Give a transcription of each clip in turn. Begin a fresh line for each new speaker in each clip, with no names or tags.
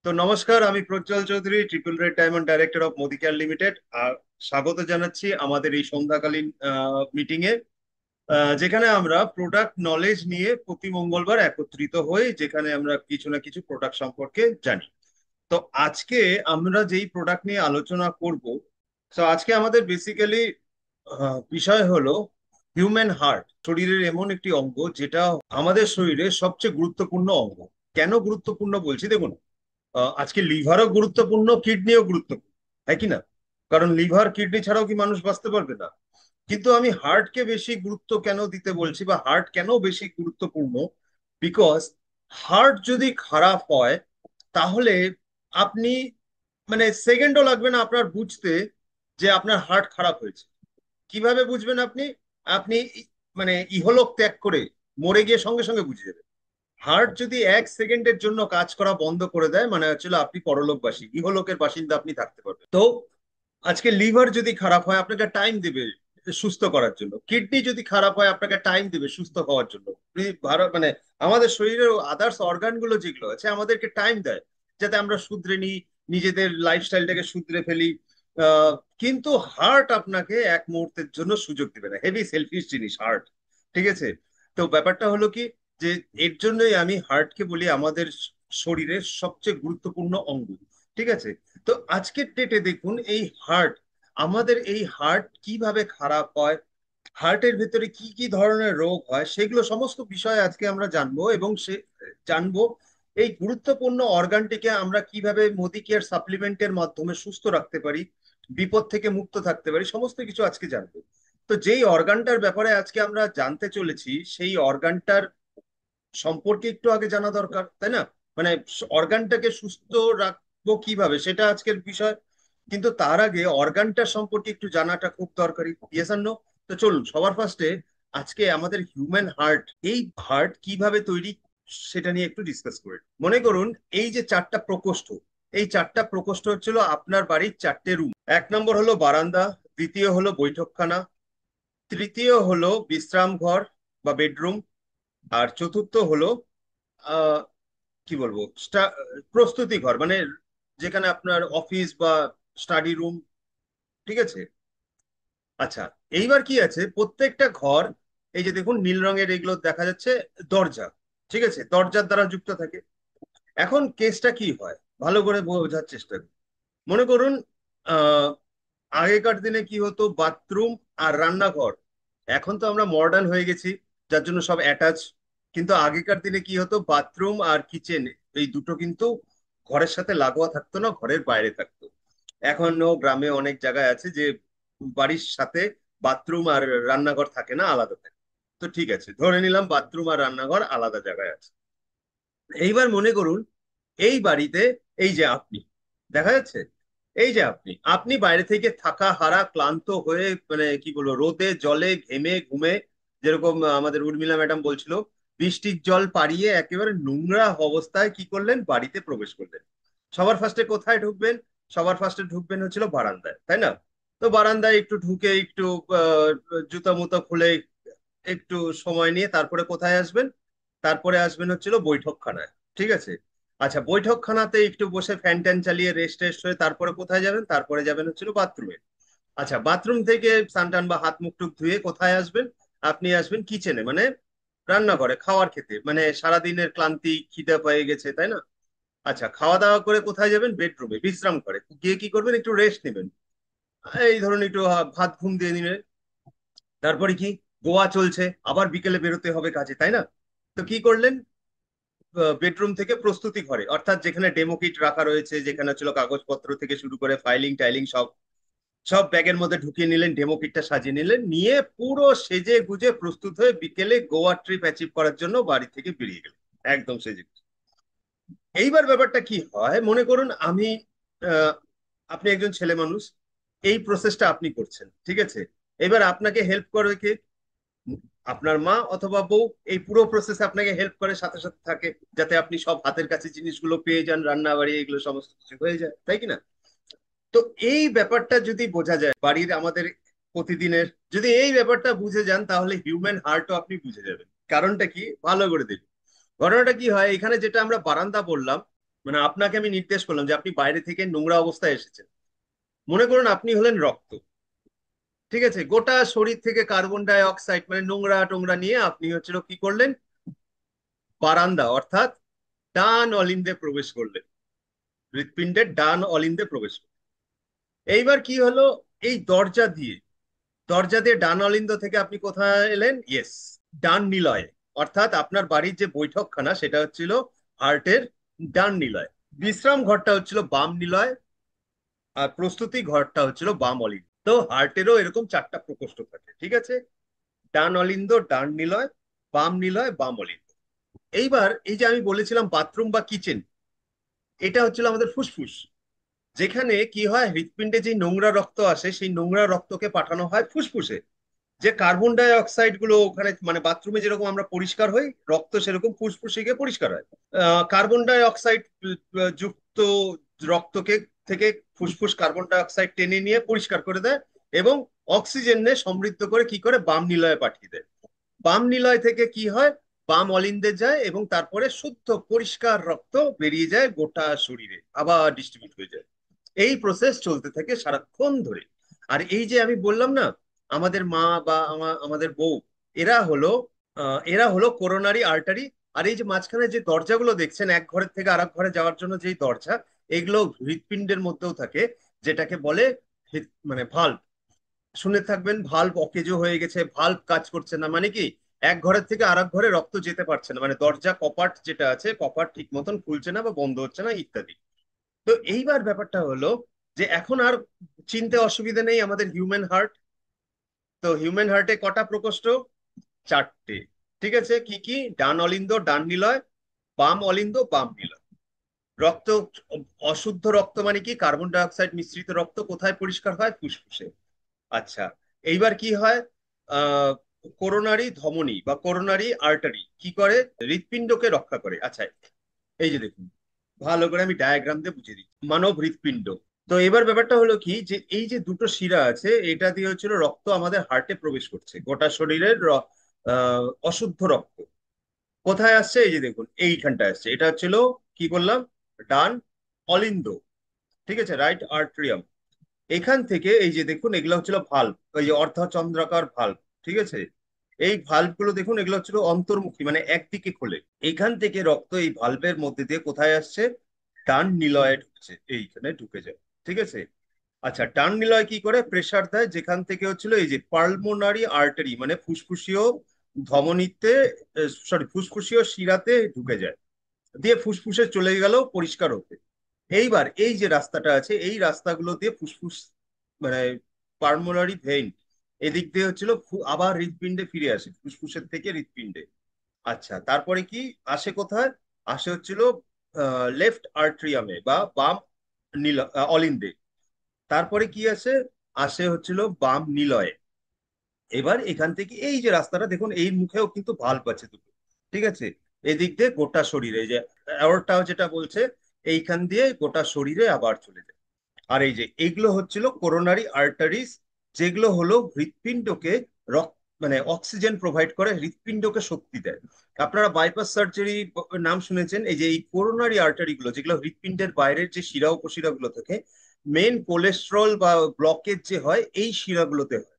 তো নমস্কার, আমি Prajjwal Chowdhury, triple red diamond director of Modi care limited. আর স্বাগত জানাচ্ছি আমাদের এই সন্ধ্যাকালীন মিটিং এ, যেখানে আমরা প্রোডাক্ট নলেজ নিয়ে প্রতি মঙ্গলবার একত্রিত হই, যেখানে আমরা কিছু না কিছু প্রোডাক্ট সম্পর্কে জানি। তো আজকে আমরা যেই প্রোডাক্ট নিয়ে আলোচনা করব, তো আজকে আমাদের বেসিক্যালি বিষয় হলো হিউম্যান হার্ট। শরীরের এমন একটি অঙ্গ যেটা আমাদের শরীরের সবচেয়ে গুরুত্বপূর্ণ অঙ্গ। কেন গুরুত্বপূর্ণ বলছি দেখুন, আজকে লিভারও গুরুত্বপূর্ণ, কিডনিও গুরুত্বপূর্ণ, হ্যাঁ কি না? কারণ লিভার কিডনি ছাড়াও কি মানুষ বাঁচতে পারবে না? কিন্তু আমি হার্টকে বেশি গুরুত্ব কেন দিতে বলছি, বা হার্ট কেন বেশি গুরুত্বপূর্ণ, বিকজ হার্ট যদি খারাপ হয় তাহলে আপনি মানে সেকেন্ডও লাগবে না আপনার বুঝতে যে আপনার হার্ট খারাপ হয়েছে। কিভাবে বুঝবেন আপনি? আপনি মানে ইহলোক ত্যাগ করে মরে গিয়ে সঙ্গে সঙ্গে বুঝে যাবেন। হার্ট যদি 1 সেকেন্ডের জন্য কাজ করা বন্ধ করে দেয়, মানে হচ্ছিল আপনি পরলোকবাসী, ইহলোকের বাসিন্দা আপনি থাকতে পারবেন। তো আজকে লিভার যদি খারাপ হয় আপনাকে টাইম দেবে সুস্থ করার জন্য, কিডনি যদি খারাপ হয় আপনাকে টাইম দেবে সুস্থ হওয়ার জন্য। মানে আমাদের শরীরের আদার্স অর্গান গুলো যেগুলো আছে আমাদেরকে টাইম দেয় যাতে আমরা শুধরে নিই, নিজেদের লাইফস্টাইলটাকে শুধরে ফেলি। আহ, কিন্তু হার্ট আপনাকে এক মুহূর্তের জন্য সুযোগ দিবে না। হেভি সেলফিশ জিনিস হার্ট, ঠিক আছে? তো ব্যাপারটা হলো কি, যে এর জন্যই আমি হার্টকে বলি আমাদের শরীরের সবচেয়ে গুরুত্বপূর্ণ অঙ্গ, ঠিক আছে? তো আজকের ডেটে দেখুন এই হার্ট, আমাদের এই হার্ট কিভাবে খারাপ হয়, হার্টের ভেতরে কি কি ধরনের রোগ হয়, সেগুলো সমস্ত বিষয় আজকে আমরা জানবো। এবং সে জানবো এই গুরুত্বপূর্ণ অর্গানটিকে আমরা কিভাবে মোদি কেয়ার সাপ্লিমেন্টের মাধ্যমে সুস্থ রাখতে পারি, বিপদ থেকে মুক্ত থাকতে পারি, সমস্ত কিছু আজকে জানবো। তো যেই অর্গানটার ব্যাপারে আজকে আমরা জানতে চলেছি, সেই অর্গানটার সম্পর্কে একটু আগে জানা দরকার, তাই না? মানে অর্গানটাকে সুস্থ রাখবো কিভাবে সেটা আজকের বিষয়, কিন্তু তার আগে অর্গানটার সম্পর্কে একটু জানাটা খুব দরকারি। ইয়েস আর নো? তো চলুন সবার ফার্স্টে আজকে আমাদের হিউম্যান হার্ট, এই হার্ট কিভাবে তৈরি সেটা নিয়ে একটু ডিসকাস করি। মনে করুন এই যে 4টা প্রকোষ্ঠ, এই 4টা প্রকোষ্ঠ হচ্ছিল আপনার বাড়ির 4টে রুম। 1 নম্বর হলো বারান্দা, দ্বিতীয় হলো বৈঠকখানা, তৃতীয় হলো বিশ্রাম ঘর বা বেডরুম, আর চতুর্থ হলো আহ কি বলবো প্রস্তুতি ঘর, মানে যেখানে আপনার অফিস বা স্টাডি রুম, ঠিক আছে? আচ্ছা, এইবার কি আছে, প্রত্যেকটা ঘর, এই যে দেখুন নীল রঙের এগুলো দেখা যাচ্ছে, দরজা, ঠিক আছে, দরজার দ্বারা যুক্ত থাকে। এখন কেসটা কি হয় ভালো করে বোঝার চেষ্টা করুন। মনে করুন আহ আগেকার দিনে কি হতো, বাথরুম আর রান্নাঘর, এখন তো আমরা মডার্ন হয়ে গেছি যার জন্য সব অ্যাটাচ, কিন্তু আগেকার দিনে কি হতো, বাথরুম আর কিচেন এই দুটো কিন্তু ঘরের সাথে লাগোয়া থাকতো না, ঘরের বাইরে থাকতো। এখনো গ্রামে অনেক জায়গায় আছে যে বাড়ির সাথে বাথরুম আর রান্নাঘর থাকে না, আলাদা থাকে। তো ঠিক আছে, ধরে নিলাম বাথরুম আর রান্নাঘর আলাদা জায়গায় আছে। এইবার মনে করুন এই বাড়িতে এই যে আপনি, দেখা যাচ্ছে, এই যে আপনি আপনি বাইরে থেকে থাকা হারা ক্লান্ত হয়ে, মানে কি বলবো, রোদে জলে ঘেমে ঘুমে, যেরকম আমাদের উর্মিলা ম্যাডাম বলছিল, বৃষ্টির জল পাড়িয়ে একেবারে নোংরা অবস্থায় কি করলেন, বাড়িতে প্রবেশ করলেন। সবার ফার্স্টে কোথায় ঢুকবেন? সবার ফার্স্টে ঢুকবেন হচ্ছিল বারান্দায়, তাই না? তো বারান্দায় একটু ঢুকে একটু আহ, জুতা মুতা খুলে একটু সময় নিয়ে তারপরে কোথায় আসবেন? তারপরে আসবেন হচ্ছিল বৈঠকখানায়, ঠিক আছে? আচ্ছা, বৈঠকখানাতে একটু বসে ফ্যান ট্যান চালিয়ে রেস্ট টেস্ট হয়ে তারপরে কোথায় যাবেন? তারপরে যাবেন হচ্ছিল বাথরুমে। আচ্ছা, বাথরুম থেকে স্নান টান বা হাত মুখ টুক ধুয়ে কোথায় আসবেন? আপনি আসবেন কিচেনে, মানে রান্নাঘরে খাওয়ার খেতে, মানে সারাদিনের ক্লান্তি খিদে পেয়ে গেছে, তাই না? আচ্ছা, খাওয়া দাওয়া করে কোথায় যাবেন? বেডরুমে বিশ্রাম করে গিয়ে কি করবেন, একটু রেস্ট নেবেন। এই ধরুন একটু ভাত ঘুম দিয়ে নিলেন। তারপরে কি, গোয়া চলছে, আবার বিকেলে বেরোতে হবে কাজে, তাই না? তো কি করলেন? বেডরুম থেকে প্রস্তুতি ঘরে, অর্থাৎ যেখানে ডেমো কিট রাখা রয়েছে, যেখানে ছিল কাগজপত্র থেকে শুরু করে ফাইলিং টাইলিং সব, সব ব্যাগের মধ্যে ঢুকিয়ে নিলেন, ডেমো কিটটা সাজিয়ে নিলেন, নিয়ে পুরো সেজে গুজে প্রস্তুত হয়ে বিকেলে গোয়া ট্রিপ অ্যাচিভ করার জন্য বাড়ি থেকে বেরিয়ে গেলেন, একদম সেজে গুজে। এইবার ব্যাপারটা কি হয়, মনে করুন আমি আহ, আপনি একজন ছেলে মানুষ, এই প্রসেসটা আপনি করছেন, ঠিক আছে? এবার আপনাকে হেল্প করে কে? আপনার মা অথবা বউ। এই পুরো প্রসেসে আপনাকে হেল্প করে, সাথে সাথে থাকে, যাতে আপনি সব হাতের কাছে জিনিসগুলো পেয়ে যান, রান্না বাড়ি এগুলো সমস্ত কিছু হয়ে যায়, তাই কি না? তো এই ব্যাপারটা যদি বোঝা যায় বাড়ির আমাদের প্রতিদিনের, যদি এই ব্যাপারটা বুঝে যান তাহলে হিউম্যান হার্টও আপনি বুঝে যাবেন। কারণটা কি ভালো করে দেখুন। ঘটনাটা কি হয়, এখানে যেটা আমরা বারান্দা বললাম, মানে আপনাকে আমি নির্দেশ করলাম যে আপনি বাইরে থেকে নোংরা অবস্থায় এসেছেন, মনে করুন আপনি হলেন রক্ত, ঠিক আছে, গোটা শরীর থেকে কার্বন ডাই অক্সাইড মানে নোংরা টোংরা নিয়ে আপনি হচ্ছিল কি করলেন, বারান্দা অর্থাৎ ডান অলিন্দে প্রবেশ করলেন, হৃৎপিণ্ডের ডান অলিন্দে প্রবেশ করলেন। এইবার কি হলো, এই দরজা দিয়ে ডান অলিন্দ থেকে আপনি কোথায় এলেন, ইয়েস, ডান নিলয়, অর্থাৎ আপনার বাড়ির যে বৈঠকখানা সেটা হচ্ছিল হার্টের ডান নিলয়, বিশ্রাম ঘরটা হচ্ছিল বাম নিলয়, আর প্রস্তুতি ঘরটা হচ্ছিল বাম অলিন্দ। তো হার্টেরও এরকম চারটা প্রকোষ্ঠ থাকে, ঠিক আছে, ডান অলিন্দ, ডান নিলয়, বাম নিলয়, বাম অলিন্দ। এইবার এই যে আমি বলেছিলাম বাথরুম বা কিচেন, এটা হচ্ছিল আমাদের ফুসফুস, যেখানে কি হয়, হৃৎপিণ্ডে যে নোংরা রক্ত আসে সেই নোংরা রক্তকে পাঠানো হয় ফুসফুসে, যে কার্বন ডাই অক্সাইড গুলো ওখানে, মানে বাথরুমে যেরকম আমরা পরিষ্কার হই, রক্ত সেরকম ফুসফুসে গিয়ে পরিষ্কার হয়। কার্বন ডাই অক্সাইড যুক্ত রক্তকে থেকে ফুসফুস কার্বন ডাই অক্সাইড টেনে নিয়ে পরিষ্কার করে দেয়, এবং অক্সিজেনে সমৃদ্ধ করে কি করে বাম নিলয়ে পাঠিয়ে দেয়। বাম নিলয় থেকে কি হয়, বাম অলিন্দে যায়, এবং তারপরে শুদ্ধ পরিষ্কার রক্ত বেরিয়ে যায় গোটা শরীরে, আবার ডিস্ট্রিবিউট হয়ে যায়। এই প্রসেস চলতে থাকে সারাক্ষণ ধরে। আর এই যে আমি বললাম না, আমাদের মা বা আমাদের বউ, এরা হলো এরা হলো কোরোনারি আর্টারি। আর এই যে মাঝখানে যে দরজাগুলো দেখছেন এক ঘরের থেকে আরেক ঘরে যাওয়ার জন্য যেই দরজা, এগুলো হৃৎপিণ্ডের মধ্যেও থাকে, যেটাকে বলে মানে ভাল্ব। শুনে থাকবেন ভাল্ব অকেজো হয়ে গেছে, ভাল্ব কাজ করছে না, মানে কি, এক ঘরের থেকে আরেক ঘরে রক্ত যেতে পারছে না, মানে দরজা কপাট যেটা আছে, কপাট ঠিক মতন খুলছে না বা বন্ধ হচ্ছে না ইত্যাদি। তো এইবার ব্যাপারটা হলো যে এখন আর চিনতে অসুবিধা নেই আমাদের হিউম্যান হার্ট। তো হিউম্যান হার্টে কটা প্রকোষ্ঠ, চারটে, ঠিক আছে, কি কি, ডান অলিন্দ ডান নিলয়, বাম অলিন্দ বাম নিলয়। রক্ত, অশুদ্ধ রক্ত মানে কি, কার্বন ডাই অক্সাইড মিশ্রিত রক্ত কোথায় পরিষ্কার হয়, ফুসফুসে। আচ্ছা, এইবার কি হয়, আহ করোনারি ধমনী বা করোনারি আর্টারি কি করে, হৃৎপিণ্ডকে রক্ষা করে। আচ্ছা, এই যে দেখুন, ভালো করে আমি ডায়াগ্রাম দিয়ে বুঝিয়ে দিই, মানব হৃৎপিণ্ড। তো এবার ব্যাপারটা হলো কি, যে এই যে দুটো শিরা আছে, এটা দিয়ে হচ্ছিল রক্ত আমাদের হার্টে প্রবেশ করছে, গোটা শরীরের অশুদ্ধ রক্ত কোথায় আসছে, এই যে দেখুন এইখানটায় আসছে, এটা হচ্ছিল কি বললাম, ডান অলিন্দ, ঠিক আছে, রাইট আর্ট্রিয়াম। এখান থেকে এই যে দেখুন এগুলো হচ্ছিল ভাল্ব, ওই যে অর্ধচন্দ্রাকার ভাল্ব, ঠিক আছে, এই ভাল্ব গুলো দেখুন, এগুলো হচ্ছিল অন্তর্মুখী, মানে একদিকে খোলে। এখান থেকে রক্ত এই ভাল্বের মধ্যে দিয়ে কোথায় আসছে, ডান নিলয়ে ঢুকছে, এইখানে ঢুকে যায়, ঠিক আছে। আচ্ছা, ডান নিলয় কি করে, প্রেসার দেয়, যেখান থেকে হচ্ছিল এই যে পালমোনারি আর্টারি, মানে ফুসফুসীয় ধমনীতে, সরি ফুসফুসীয় শিরাতে ঢুকে যায়, দিয়ে ফুসফুসে চলে গেল পরিষ্কার হতে। এইবার এই যে রাস্তাটা আছে, এই রাস্তাগুলো দিয়ে ফুসফুস, মানে পালমোনারি ভেইন, এদিক দিয়ে হচ্ছিল আবার হৃৎপিণ্ডে ফিরে আসে, ফুসফুসের থেকে হৃৎপিণ্ডে। আচ্ছা, তারপরে কি আসে কোথায়, আসে হচ্ছিল লেফট আর্ট্রিয়ামে বা বাম অলিন্দে। তারপরে কি আসে, আসে হচ্ছিল বাম নিলয়ে। এবার এখান থেকে এই যে রাস্তাটা দেখুন, এই মুখেও কিন্তু ভাল্ব আছে দুটো, ঠিক আছে, এদিক দিয়ে গোটা শরীরে, এই যে অ্যাওরটাও যেটা বলছে, এইখান দিয়ে গোটা শরীরে আবার চলে যায়। আর এই যে এইগুলো হচ্ছিল করোনারি আর্টারিস, যেগুলো হলো হৃৎপিণ্ডকে রক্ত, মানে অক্সিজেন প্রোভাইড করে, হৃৎপিণ্ডকে শক্তি দেয়। আপনারা বাইপাস সার্জারি নাম শুনেছেন, এই যে এই করোনারি আর্টারি গুলো, যেগুলো হৃৎপিণ্ডের বাইরের যে শিরা উপশিরা গুলো থাকে, মেন কোলেস্ট্রল বা ব্লকেজ যে হয় এই শিরাগুলোতে হয়,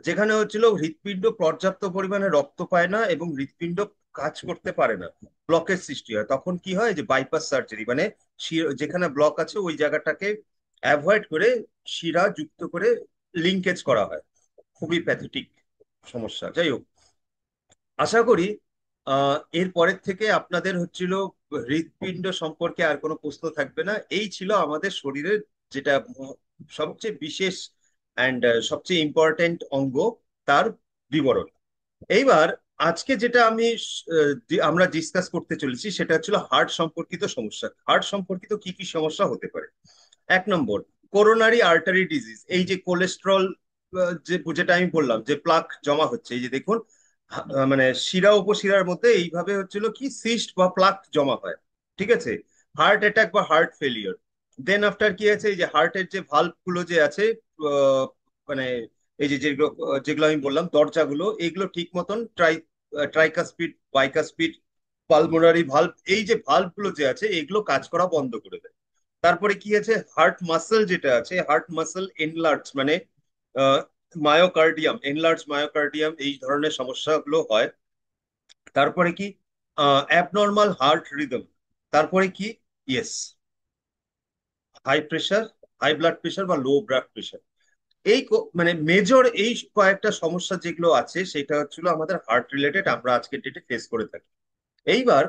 যেখানে হচ্ছিল হৃৎপিণ্ড পর্যাপ্ত পরিমাণে রক্ত পায় না এবং হৃৎপিণ্ড কাজ করতে পারে না, ব্লকের সৃষ্টি হয়, তখন কি হয়, যে বাইপাস সার্জারি, মানে যেখানে ব্লক আছে ওই জায়গাটাকে অ্যাভয়েড করে শিরা যুক্ত করে লিঙ্কেজ করা হয়। খুবই প্যাথেটিক সমস্যা, যাই হোক। আশা করি এর পরের থেকে আপনাদের হচ্ছিল হৃৎপিণ্ড সম্পর্কে আর কোনো প্রশ্ন থাকবে না। এই ছিল আমাদের শরীরের যেটা সবচেয়ে বিশেষ অ্যান্ড সবচেয়ে ইম্পর্টেন্ট অঙ্গ, তার বিবরণ। এইবার আজকে যেটা আমরা ডিসকাস করতে চলেছি সেটা হচ্ছিল হার্ট সম্পর্কিত সমস্যা। হার্ট সম্পর্কিত কি কি সমস্যা হতে পারে। এক নম্বর, করোনারি আর্টারি ডিজিজ, এই যে কোলেস্ট্রল, যেটা আমি বললাম যে প্লাক জমা হচ্ছে, এই যে দেখুন, মানে শিরা উপশিরার মধ্যে এইভাবে হচ্ছিল কি সিস্ট বা প্লাক জমা হয়, ঠিক আছে। হার্ট অ্যাটাক বা হার্ট ফেলিওর। দেন আফটার কি আছে, এই যে হার্টের যে ভাল্ব গুলো যে আছে, আহ, মানে এই যে যেগুলো যেগুলো আমি বললাম দরজাগুলো, এগুলো ঠিক মতন ট্রাইকাস্পিড বাইকাস্পিড পালমোনারি ভালভ, এই যে ভালভ গুলো যে আছে এগুলো কাজ করা বন্ধ করে দেয়। তারপরে কি আছে, হার্ট মাসেল যেটা আছে, হার্ট মাসেল এনলার্জ মানে মায়োকার্ডিয়াম, এনলার্জ মায়োকার্ডিয়াম, এই ধরনের সমস্যাগুলো হয়। তারপরে কি, অ্যাবনর্মাল হার্ট রিদম। তারপরে কি, yes, high pressure, high blood pressure বা লো ব্লাড প্রেশার। এই মানে মেজর এই কয়েকটা সমস্যা যেগুলো আছে সেটা হচ্ছিল আমাদের হার্ট রিলেটেড, আমরা আজকের ডেটে ফেস করে থাকি। এইবার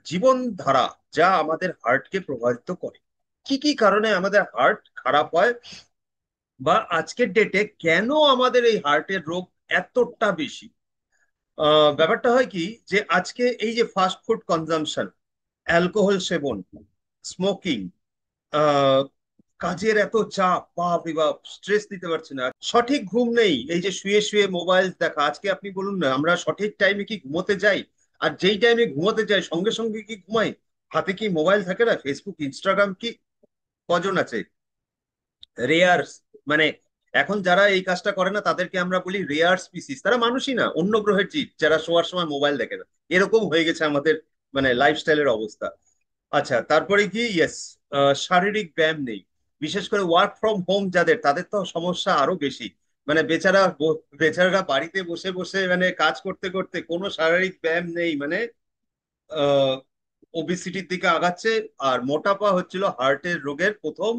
জীবনধারা যা আমাদের হার্টকে প্রভাবিত করে, কি কি কারণে আমাদের হার্ট খারাপ হয়, বা আজকের ডেটে কেন আমাদের এই হার্টের রোগ এতটা বেশি। ব্যাপারটা হয় কি, যে আজকে এই যে ফাস্ট ফুড কনজাম্পশন, অ্যালকোহল সেবন, স্মোকিং, কাজের এত চাপ, বাপ রে বাপ, স্ট্রেস নিতে পারছে না, সঠিক ঘুম নেই, এই যে শুয়ে শুয়ে মোবাইল দেখা। আজকে আপনি বলুন না, আমরা সঠিক টাইমে কি ঘুমোতে যাই? আর যেই টাইমে ঘুমোতে যাই সঙ্গে সঙ্গে কি ঘুমাই? হাতে কি মোবাইল থাকে না? ফেসবুক ইনস্টাগ্রাম কি কজন আছে? রেয়ার। মানে এখন যারা এই কাজটা করে না তাদেরকে আমরা বলি রেয়ার স্পিসিস, তারা মানুষই না, অন্য গ্রহের জীব যারা শোয়ার সময় মোবাইল দেখে না। এরকম হয়ে গেছে আমাদের মানে লাইফস্টাইলের অবস্থা। আচ্ছা, তারপরে কি, ইয়েস, শারীরিক ব্যায়াম নেই। বিশেষ করে ওয়ার্ক ফ্রম হোম যাদের, তাদের তো সমস্যা আরো বেশি। মানে বেচারারা বাড়িতে বসে বসে মানে কাজ করতে করতে কোনো শারীরিক ব্যায়াম নেই, মানে ওবিসিটির দিকে আগাচ্ছে। আর মোটাপা হচ্ছিল হার্টের রোগের প্রথম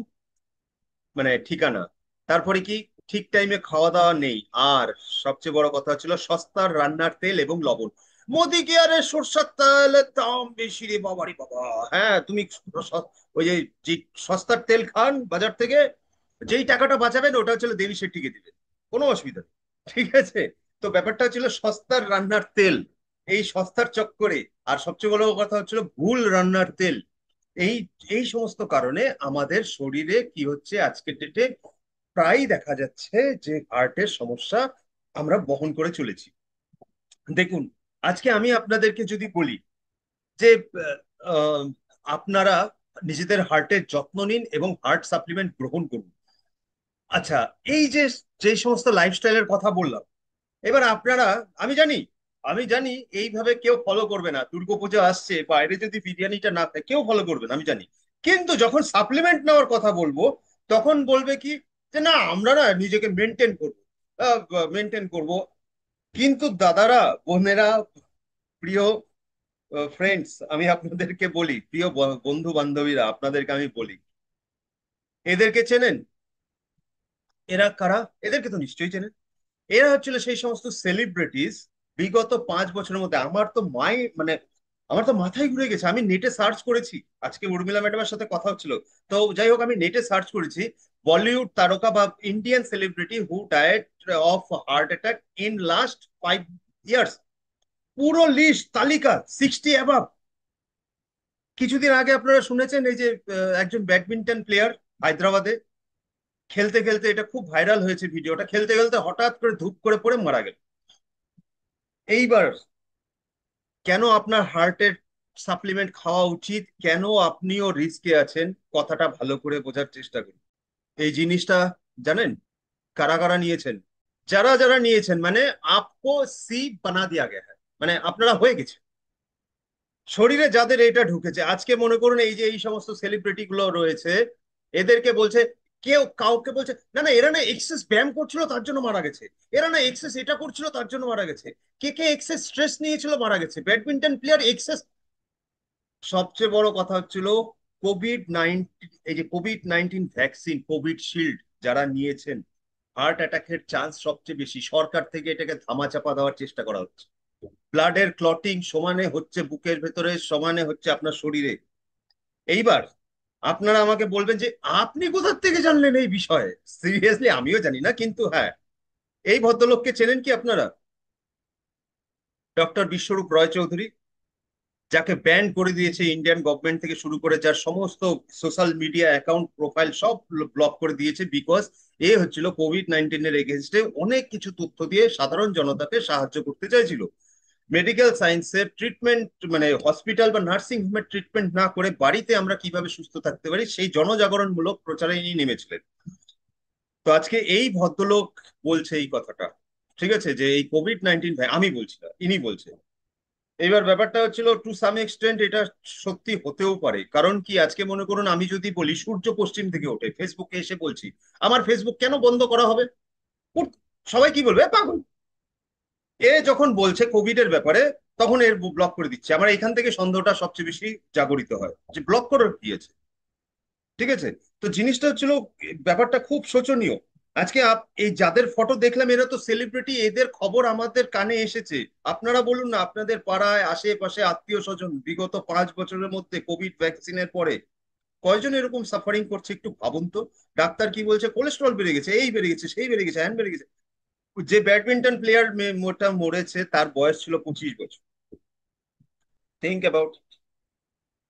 মানে ঠিকানা। তারপরে কি, ঠিক টাইমে খাওয়া দাওয়া নেই। আর সবচেয়ে বড় কথা হচ্ছিল সস্তার রান্নার তেল এবং লবণ। মোদি কি আরে সরষের তেলের দাম বেশি রে বাবা রে বাবা। হ্যাঁ, তুমি ওই যে যে সস্তার তেল খান বাজার থেকে, যেই টাকাটা বাঁচাবেন ওটা হচ্ছিল দেবী শেট্টিকে দিবেন, কোনো অসুবিধা নেই। ঠিক আছে? তো ব্যাপারটা হচ্ছিল সস্তার রান্নার তেল, এই সস্তার চক্করে। আর সবচেয়ে বড় কথা হচ্ছিল ভুল রান্নার তেল। এই এই সমস্ত কারণে আমাদের শরীরে কি হচ্ছে আজকের ডেটে, প্রায়ই দেখা যাচ্ছে যে হার্টের সমস্যা আমরা বহন করে চলেছি। দেখুন, আজকে আমি আপনাদেরকে যদি বলি যে আহ, আহ, আপনারা নিজেদের হার্টের যত্ন নিন এবং হার্ট সাপ্লিমেন্ট গ্রহণ করুন। আচ্ছা, এই যে যে সমস্ত লাইফস্টাইলের কথা বললাম, এবার আপনারা, আমি জানি, আমি জানি এইভাবে কেউ ফলো করবে না। দুর্গাপূজা আসছে, বাইরে যদি বিরিয়ানিটা না খায় কেউ ফলো করবে না, আমি জানি। কিন্তু যখন সাপ্লিমেন্ট নেওয়ার কথা বলবো, তখন বলবে কি, যে না আমরা না নিজেকে মেনটেন করবো, মেনটেন করব। কিন্তু দাদারা, বোনেরা, প্রিয় ফ্রেন্ডস, আমি আপনাদেরকে বলি, প্রিয় বন্ধু বান্ধবীরা, আপনাদেরকে আমি বলি, এদেরকে চেনেন? এরা কারা? এদেরকে তো নিশ্চয়ই চেনেন। এরা হচ্ছিল সেই সমস্ত সেলিব্রিটিস, বিগত 5 বছরের মধ্যে আমার তো মানে আমার তো মাথায় ঘুরে গেছে। আমি নেটে সার্চ করেছি, আজকে উর্মিলা ম্যাডামের সাথে কথা হচ্ছিল, তো যাই হোক আমি নেটে সার্চ করেছি, বলিউড তারকা বা Indian celebrity who died of heart attack in last 5 years. পুরো লিস্ট তালিকা 60 অ্যাবাভ। কিছুদিন আগে আপনারা শুনেছেন এই যে একজন ব্যাডমিন্টন প্লেয়ার হায়দ্রাবাদে খেলতে খেলতে, এটা খুব ভাইরাল হয়েছে ভিডিওটা, খেলতে খেলতে হঠাৎ করে ধূপ করে পড়ে মারা গেল। এইবার কেন আপনার হার্টের সাপ্লিমেন্ট খাওয়া উচিত, কেন আপনিও রিস্কে আছেন, কথাটা ভালো করে বোঝার চেষ্টা করুন। এই জিনিসটা জানেন কারা কারা নিয়েছেন? যারা যারা নিয়েছেন মানে আপকো সি বানা দিয়া গয়া হ্যায়, মানে আপনারা হয়ে গেছে। শরীরে যাদের এটা ঢুকেছে, আজকে মনে করুন এই যে এই সমস্ত সেলিব্রিটি গুলো রয়েছে, এদেরকে বলছে, কেউ কাউকে বলছে না না এরা না এক্সেস ব্যায়াম করছিল তার জন্য মারা গেছে, এরা না এক্সেস এটা করছিল তার জন্য মারা গেছে, কে কে এক্সেস স্ট্রেস নিয়েছিল মারা গেছে, ব্যাডমিন্টন প্লেয়ার এক্সেস। সবচেয়ে বড় কথা হচ্ছিল কোভিড-19, এই যে কোভিড-19 ভ্যাকসিন, কোভিড শিল্ড যারা নিয়েছেন, হার্ট অ্যাটাকের চান্স সবচেয়ে বেশি। সরকার থেকে এটাকে ধামাচাপা দেওয়ার চেষ্টা করা হচ্ছে। ব্লাডের ক্লটিং সমানে হচ্ছে বুকের ভেতরে, সমানে হচ্ছে আপনার শরীরে। এইবার আপনারা আমাকে বলবেন যে আপনি কোথা থেকে জানলেন এই বিষয়ে। সিরিয়াসলি আমিও জানি না, কিন্তু হ্যাঁ, এই ভদ্রলোককে চেনেন কি আপনারা? ডক্টর বিশ্বরূপ রয় চৌধুরী, যাকে ব্যান করে দিয়েছে ইন্ডিয়ান গভর্নমেন্ট থেকে শুরু করে, যার সমস্ত সোশ্যাল মিডিয়া অ্যাকাউন্ট প্রোফাইল সব ব্লক করে দিয়েছে, বিকজ এ হচ্ছিল কোভিড-19 এগেনস্টে অনেক কিছু তথ্য দিয়ে সাধারণ জনতাকে সাহায্য করতে চাইছিল। মেডিকেল সায়েন্সের ট্রিটমেন্ট মানে হসপিটাল বা নার্সিং হোমের ট্রিটমেন্ট না করে বাড়িতে আমরা কিভাবে সুস্থ থাকতে পারি সেই জনজাগরণমূলক প্রচারে ইনি নেমেছিলেন। তো আজকে এই ভদ্রলোক বলছে এই কথাটা, ঠিক আছে, যে এই কোভিড-19, আমি বলছি না, ইনি বলছে। এবার ব্যাপারটা হচ্ছিল টু সাম এক্সটেন্ট এটা সত্যি হতেও পারে, কারণ কি আজকে মনে করুন আমি যদি বলি সূর্য পশ্চিম থেকে ওঠে, ফেসবুকে এসে বলছি আমার ফেসবুক কেন বন্ধ করা হবে, সবাই কি বলবে, "এ পাগল"। এ যখন বলছে কোভিড এর ব্যাপারে তখন এর ব্লক করে দিচ্ছে, আমার এখান থেকে সন্দেহটা সবচেয়ে বেশি জাগরিত হয় যে ব্লক করার কি আছে। ঠিক আছে, তো জিনিসটা হচ্ছিল ব্যাপারটা খুব শোচনীয়। আজকে এই যাদের ফটো দেখলাম এরা তো সেলিব্রিটি, এদের খবর আমাদের কানে এসেছে। আপনারা বলুন না আপনাদের পাড়ায় আশেপাশে আত্মীয় স্বজন বিগত 5 বছরের মধ্যে কোভিড ভ্যাকসিনের পরে কয়জন এরকম সাফারিং করছে একটু ভাবুন তো। ডাক্তার কি বলছে, কোলেস্ট্রল বেড়ে গেছে, এই বেড়ে গেছে, সেই বেড়ে গেছে, হ্যান বেড়ে গেছে। যে ব্যাডমিন্টন প্লেয়ার মোটা মরেছে তার বয়স ছিল 25 বছর। Think about.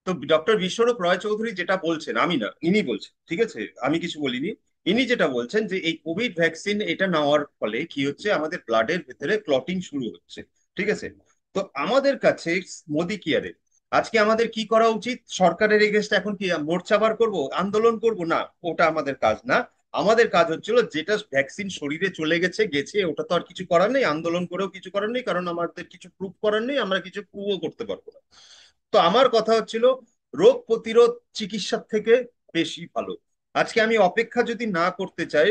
তো ডক্টর বিশ্বরূপ রয় চৌধুরী যেটা বলছেন, আমি না, ইনি বলছেন, ঠিক আছে, আমি কিছু বলিনি। ইনি যেটা বলছেন যে এই কোভিড ভ্যাকসিন এটা নেওয়ার ফলে কি হচ্ছে, আমাদের ব্লাডের ভেতরে ক্লটিং শুরু হচ্ছে। ঠিক আছে, তো আমাদের কাছে মোদি কেয়ারে আজকে আমাদের কি করা উচিত, সরকারের এগেনস্ট এখন কি মোর্চা বার করবো, আন্দোলন করব না, ওটা আমাদের কাজ না। আমাদের কাজ হচ্ছিল যেটা ভ্যাকসিন শরীরে চলে গেছে গেছে, ওটা তো আর কিছু করার নেই, আন্দোলন করেও কিছু করার নেই, কারণ আমাদের কিছু প্রুফ করার নেই, আমরা কিছু প্রুভও করতে পারবো না। তো আমার কথা হচ্ছিল রোগ প্রতিরোধ চিকিৎসার থেকে বেশি ভালো। আজকে আমি অপেক্ষা যদি না করতে চাই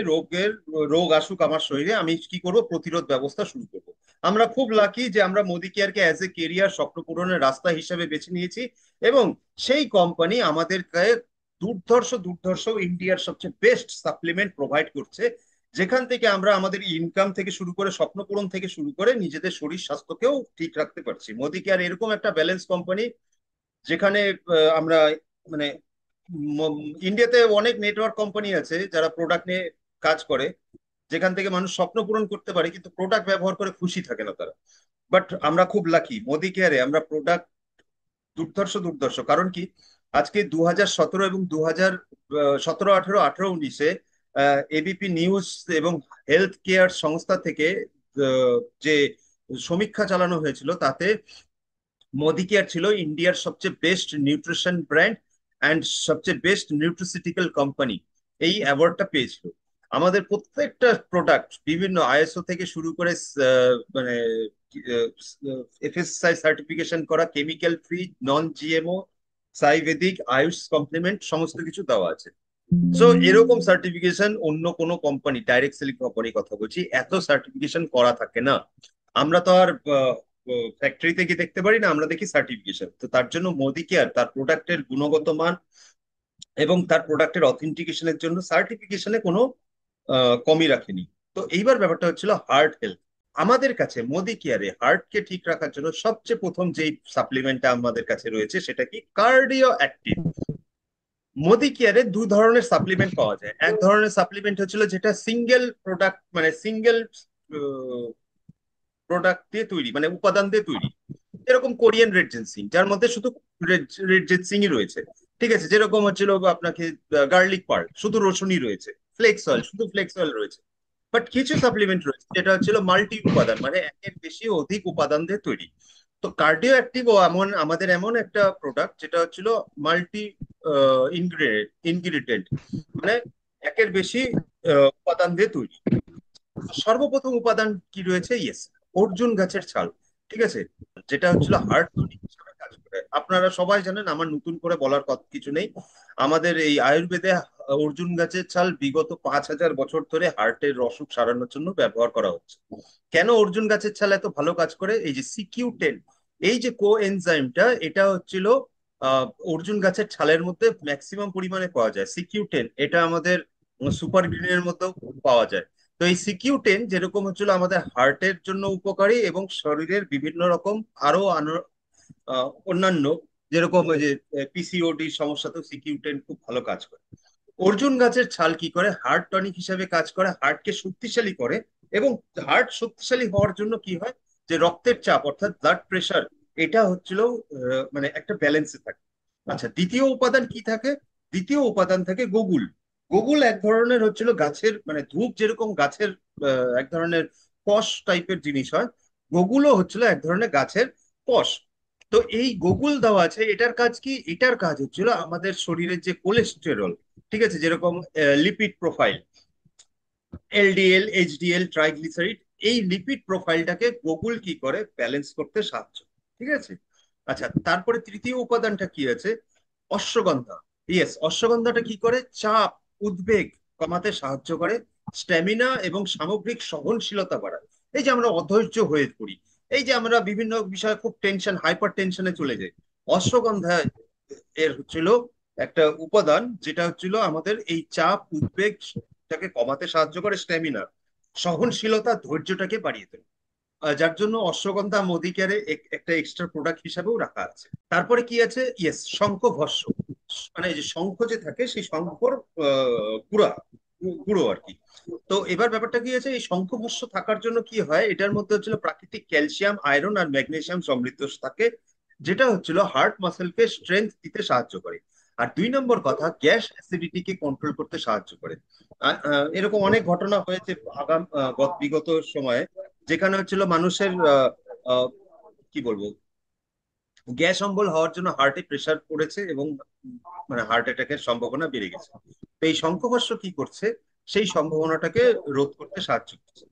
রোগ আসুক আমার শরীরে, আমি কি করব, প্রতিরোধ ব্যবস্থা শুরু করব। আমরা খুব লাকি যে আমরা মোদি কেয়ারকে অ্যাজ এ কেরিয়ার স্বপ্ন পূরণের রাস্তা হিসেবে বেছে নিয়েছি, এবং সেই কোম্পানি আমাদেরকে দুর্ধর্ষ দুর্ধর্ষ ইন্ডিয়ার সবচেয়ে বেস্ট সাপ্লিমেন্ট প্রোভাইড করছে, যেখান থেকে আমরা আমাদের ইনকাম থেকে শুরু করে স্বপ্ন পূরণ থেকে শুরু করে নিজেদের শরীর স্বাস্থ্যকেও ঠিক রাখতে পারছি। মোদি কেয়ার এরকম একটা ব্যালেন্স কোম্পানি যেখানে আমরা মানে ইন্ডিয়াতে অনেক নেটওয়ার্ক কোম্পানি আছে যারা প্রোডাক্ট নিয়ে কাজ করে, যেখান থেকে মানুষ স্বপ্ন পূরণ করতে পারে কিন্তু প্রোডাক্ট ব্যবহার করে খুশি থাকে না তারা। বাট আমরা খুব লাকি মোদি কেয়ারে আমরা প্রোডাক্ট দুর্ধর্ষ দুর্ধর্ষ, কারণ কি আজকে 2017 এবং 2017, 18, 18, 19-এ এবিপি নিউজ এবং হেলথ কেয়ার সংস্থা থেকে যে সমীক্ষা চালানো হয়েছিল তাতে মোদি কেয়ার ছিল ইন্ডিয়ার সবচেয়ে বেস্ট নিউট্রিশন ব্র্যান্ড অ্যান্ড সবচেয়ে বেস্ট নিউট্রিসিউটিক্যাল কোম্পানি, এই অ্যাওয়ার্ডটা পেয়েছিল। আমাদের প্রত্যেকটা প্রোডাক্ট বিভিন্ন আইএসও থেকে শুরু করে মানে এফএসএসআই সার্টিফিকেশন করা, কেমিক্যাল ফ্রি, নন জিএমও, সাইভেদিক, আয়ুষ কমপ্লিমেন্ট, সমস্ত কিছু দেওয়া আছে। সো এরকম সার্টিফিকেশন অন্য কোনো কোম্পানি, ডাইরেক্ট সেলিং কোম্পানির কথা বলছি, এত সার্টিফিকেশন করা থাকে না। আমরা তো আর ফ্যাক্টরিতে গিয়ে দেখতে পারি না, আমরা দেখি সার্টিফিকেশন। তো তার জন্য মোদি কেয়ার তার প্রোডাক্টের গুণগত মান এবং তার প্রোডাক্টের অথেন্টিকেশনের জন্য সার্টিফিকেশনে কোনো কমই রাখেনি। তো এইবার ব্যাপারটা হচ্ছিল হার্ট হেলথ। আমাদের কাছে মোদি কেয়ারে হার্টকে ঠিক রাখার জন্য সবচেয়ে প্রথম যেই সাপ্লিমেন্টটা আমাদের কাছে রয়েছে সেটা কি, কার্ডিও অ্যাক্টিভ। মোদি কেয়ারে দু ধরনের সাপ্লিমেন্ট পাওয়া যায়। এক ধরনের সাপ্লিমেন্ট হচ্ছিল যেটা সিঙ্গেল প্রোডাক্ট, মানে সিঙ্গেল প্রোডাক্ট দিয়ে তৈরি, মানে উপাদান দিয়ে তৈরি, যেরকম কোরিয়ান রেড জেনসিং, যার মধ্যে শুধু রেড জেনসিংই রয়েছে। ঠিক আছে, যেরকম হচ্ছিল আপনাকে গার্লিক পার্ল, শুধু রসুনই রয়েছে, ফ্লেক্স অয়েল, শুধু ফ্লেক্স অয়েল রয়েছে। বাট কিছু সাপ্লিমেন্ট রয়েছে যেটা হচ্ছিল মাল্টি উপাদান, মানে একের বেশি অধিক উপাদান দিয়ে তৈরি। তো কার্ডিও অ্যাক্টিভ ও এমন আমাদের এমন একটা প্রোডাক্ট যেটা হচ্ছিল মাল্টি ইনগ্রিডিয়েন্ট, মানে একের বেশি উপাদান দিয়ে তৈরি। সর্বপ্রথম উপাদান কি রয়েছে, ইয়েস, অর্জুন গাছের ছাল। ঠিক আছে, যেটা হচ্ছিল হার্ট টনিক হিসেবে কাজ করে। আপনারা সবাই জানেন, আমার নতুন করে বলার কথা কিছু নেই। আমাদের এই আয়ুর্বেদে অর্জুন গাছের ছাল বিগত 5,000 বছর ধরে হার্টের অসুখ সারানোর জন্য ব্যবহার করা হচ্ছে। কেন অর্জুন গাছের ছাল এত ভালো কাজ করে, এই যে CQ10, এই যে কো এনজাইমটা, এটা হচ্ছিল অর্জুন গাছের ছালের মধ্যে ম্যাক্সিমাম পরিমাণে পাওয়া যায়। CQ10 এটা আমাদের সুপার গ্রিনের মধ্যেও পাওয়া যায়। তো এই CQ10 যেরকম হচ্ছিল আমাদের হার্টের জন্য উপকারী এবং শরীরের বিভিন্ন রকম আরো অন্যান্য, যেরকম ওই যে পিসিওডি সমস্যাতেও CQ10 খুব ভালো কাজ করে। অর্জুন গাছের ছাল কি করে, হার্ট টনিক হিসেবে কাজ করে, হার্টকে শক্তিশালী করে। এবং হার্ট শক্তিশালী হওয়ার জন্য কি হয়, যে রক্তের চাপ অর্থাৎ ব্লাড প্রেশার, এটা হচ্ছিল মানে একটা ব্যালেন্সে থাকে। আচ্ছা, দ্বিতীয় উপাদান কি থাকে, দ্বিতীয় উপাদান থাকে গগুল। গগুল এক ধরনের হচ্ছিল গাছের, মানে ধূপ যেরকম গাছের এক ধরনের কষ টাইপের জিনিস হয়, গগুলও হচ্ছিল এক ধরনের গাছের কষ। তো এই গগুল দেওয়া আছে, এটার কাজ কি, এটার কাজ হচ্ছিল আমাদের শরীরের যে কোলেস্টেরল, ঠিক আছে, যেরকম lipid profile, LDL, HDL, triglyceride, এই লিপিড প্রোফাইলটাকে গগুল কি করে, ব্যালেন্স করতে সাহায্য। ঠিক আছে। আচ্ছা, তারপরে তৃতীয় উপাদানটা কি আছে? অশ্বগন্ধা। ইয়েস, অশ্বগন্ধাটা কি করে? চাপ, উদ্বেগ কমাতে সাহায্য করে, স্ট্যামিনা এবং সামগ্রিক সহনশীলতা বাড়ায়। এই যে আমরা অধৈর্য হয়ে পড়ি, এই যে আমরা বিভিন্ন বিষয়ে খুব টেনশন, হাইপার টেনশনে চলে যাই, অশ্বগন্ধা এর হচ্ছিল একটা উপাদান যেটা হচ্ছিল আমাদের এই চাপ উদ্বেগটাকে কমাতে সাহায্য করে, স্ট্যামিনা, সহনশীলতা, ধৈর্যটাকে বাড়িয়ে তোলে। যার জন্য অশ্বগন্ধা মোদিকেয়ারে একটা এক্সট্রা প্রোডাক্ট হিসাবেও রাখা আছে। তারপরে কি আছে? ইয়েস, শঙ্খ ভস্য। মানে এই যে শঙ্খ যে থাকে, সেই শঙ্খর গুঁড়া, গুঁড়ো আর কি। তো এবার ব্যাপারটা কি আছে, এই শঙ্খ ভস্য থাকার জন্য কি হয়, এটার মধ্যে হচ্ছিল প্রাকৃতিক ক্যালসিয়াম, আয়রন আর ম্যাগনেসিয়াম সমৃদ্ধ থাকে, যেটা হচ্ছিল হার্ট মাসেলকে স্ট্রেংথ দিতে সাহায্য করে। আর দুই নম্বর কথা, গ্যাস অ্যাসিডিটিকে কন্ট্রোল করতে সাহায্য করে। এরকম অনেক ঘটনা হয়েছে বিগত সময়ে, যেখানে হচ্ছিল মানুষের কি বলবো, গ্যাস অম্বল হওয়ার জন্য হার্টে প্রেসার পড়েছে এবং মানে হার্ট অ্যাটাকের সম্ভাবনা বেড়ে গেছে। তো এই শঙ্খভস্য কি করছে, সেই সম্ভাবনাটাকে রোধ করতে সাহায্য করছে।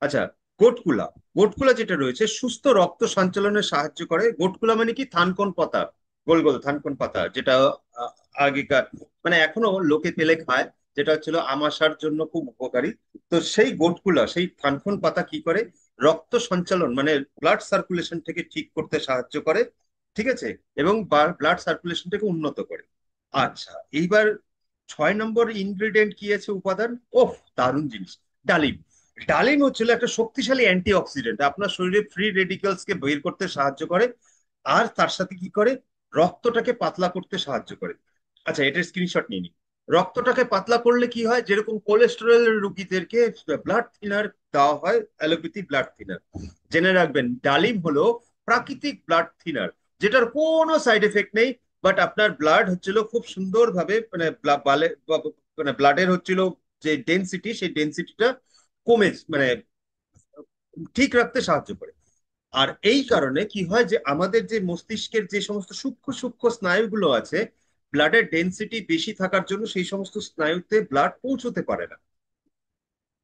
আচ্ছা, গোটকুলা। গোটকুলা যেটা রয়েছে সুস্থ রক্ত সঞ্চালনে সাহায্য করে। গোটকুলা মানে কি? থানকন পাতা, গোল গোল থানকন পাতা, যেটা আহ, আগেকার মানে এখনো লোকে তেলে খায়, যেটা হচ্ছিল আমাশার জন্য খুব উপকারী। তো সেই গোটকুলা, সেই থানকন পাতা কি করে? রক্ত সঞ্চালন মানে ব্লাড সার্কুলেশন থেকে ঠিক করতে সাহায্য করে, ঠিক আছে, এবং ব্লাড সার্কুলেশনটাকে উন্নত করে। আচ্ছা, এইবার 6 নম্বর ইনগ্রেডিয়েন্ট কি আছে, উপাদান? ওহ, দারুণ জিনিস, ডালিম। ডালিম হচ্ছিল একটা শক্তিশালী অ্যান্টিঅক্সিডেন্ট, আপনার শরীরে ফ্রি রেডিক্যালস কে বের করতে সাহায্য করে, আর তার সাথে কি করে? রক্তটাকে পাতলা করতে সাহায্য করে। আচ্ছা, এটার স্ক্রিনশট নিয়ে নি। রক্তটাকে পাতলা করলে কি হয়, যেরকম কোলেস্টেরল রোগীদেরকে ব্লাড থিনার দেওয়া হয়, অ্যালোপ্যাথি ব্লাড থিনার, জেনে রাখবেন ডালিম হলো প্রাকৃতিক ব্লাড থিনার, যেটার কোনো সাইড এফেক্ট নেই। বাট আপনার ব্লাড হচ্ছিল খুব সুন্দরভাবে মানে মানে ব্লাডের হচ্ছিল যে ডেন্সিটি, সেই ডেন্সিটিটা কমে মানে ঠিক রাখতে সাহায্য করে। আর এই কারণে কি হয়, যে আমাদের যে মস্তিষ্কের যে সমস্ত সূক্ষ্ম সূক্ষ্ম স্নায়ুগুলো আছে, ব্লাডের ডেন্সিটি বেশি থাকার জন্য সেই সমস্ত স্নায়ুতে ব্লাড পৌঁছতে পারে না।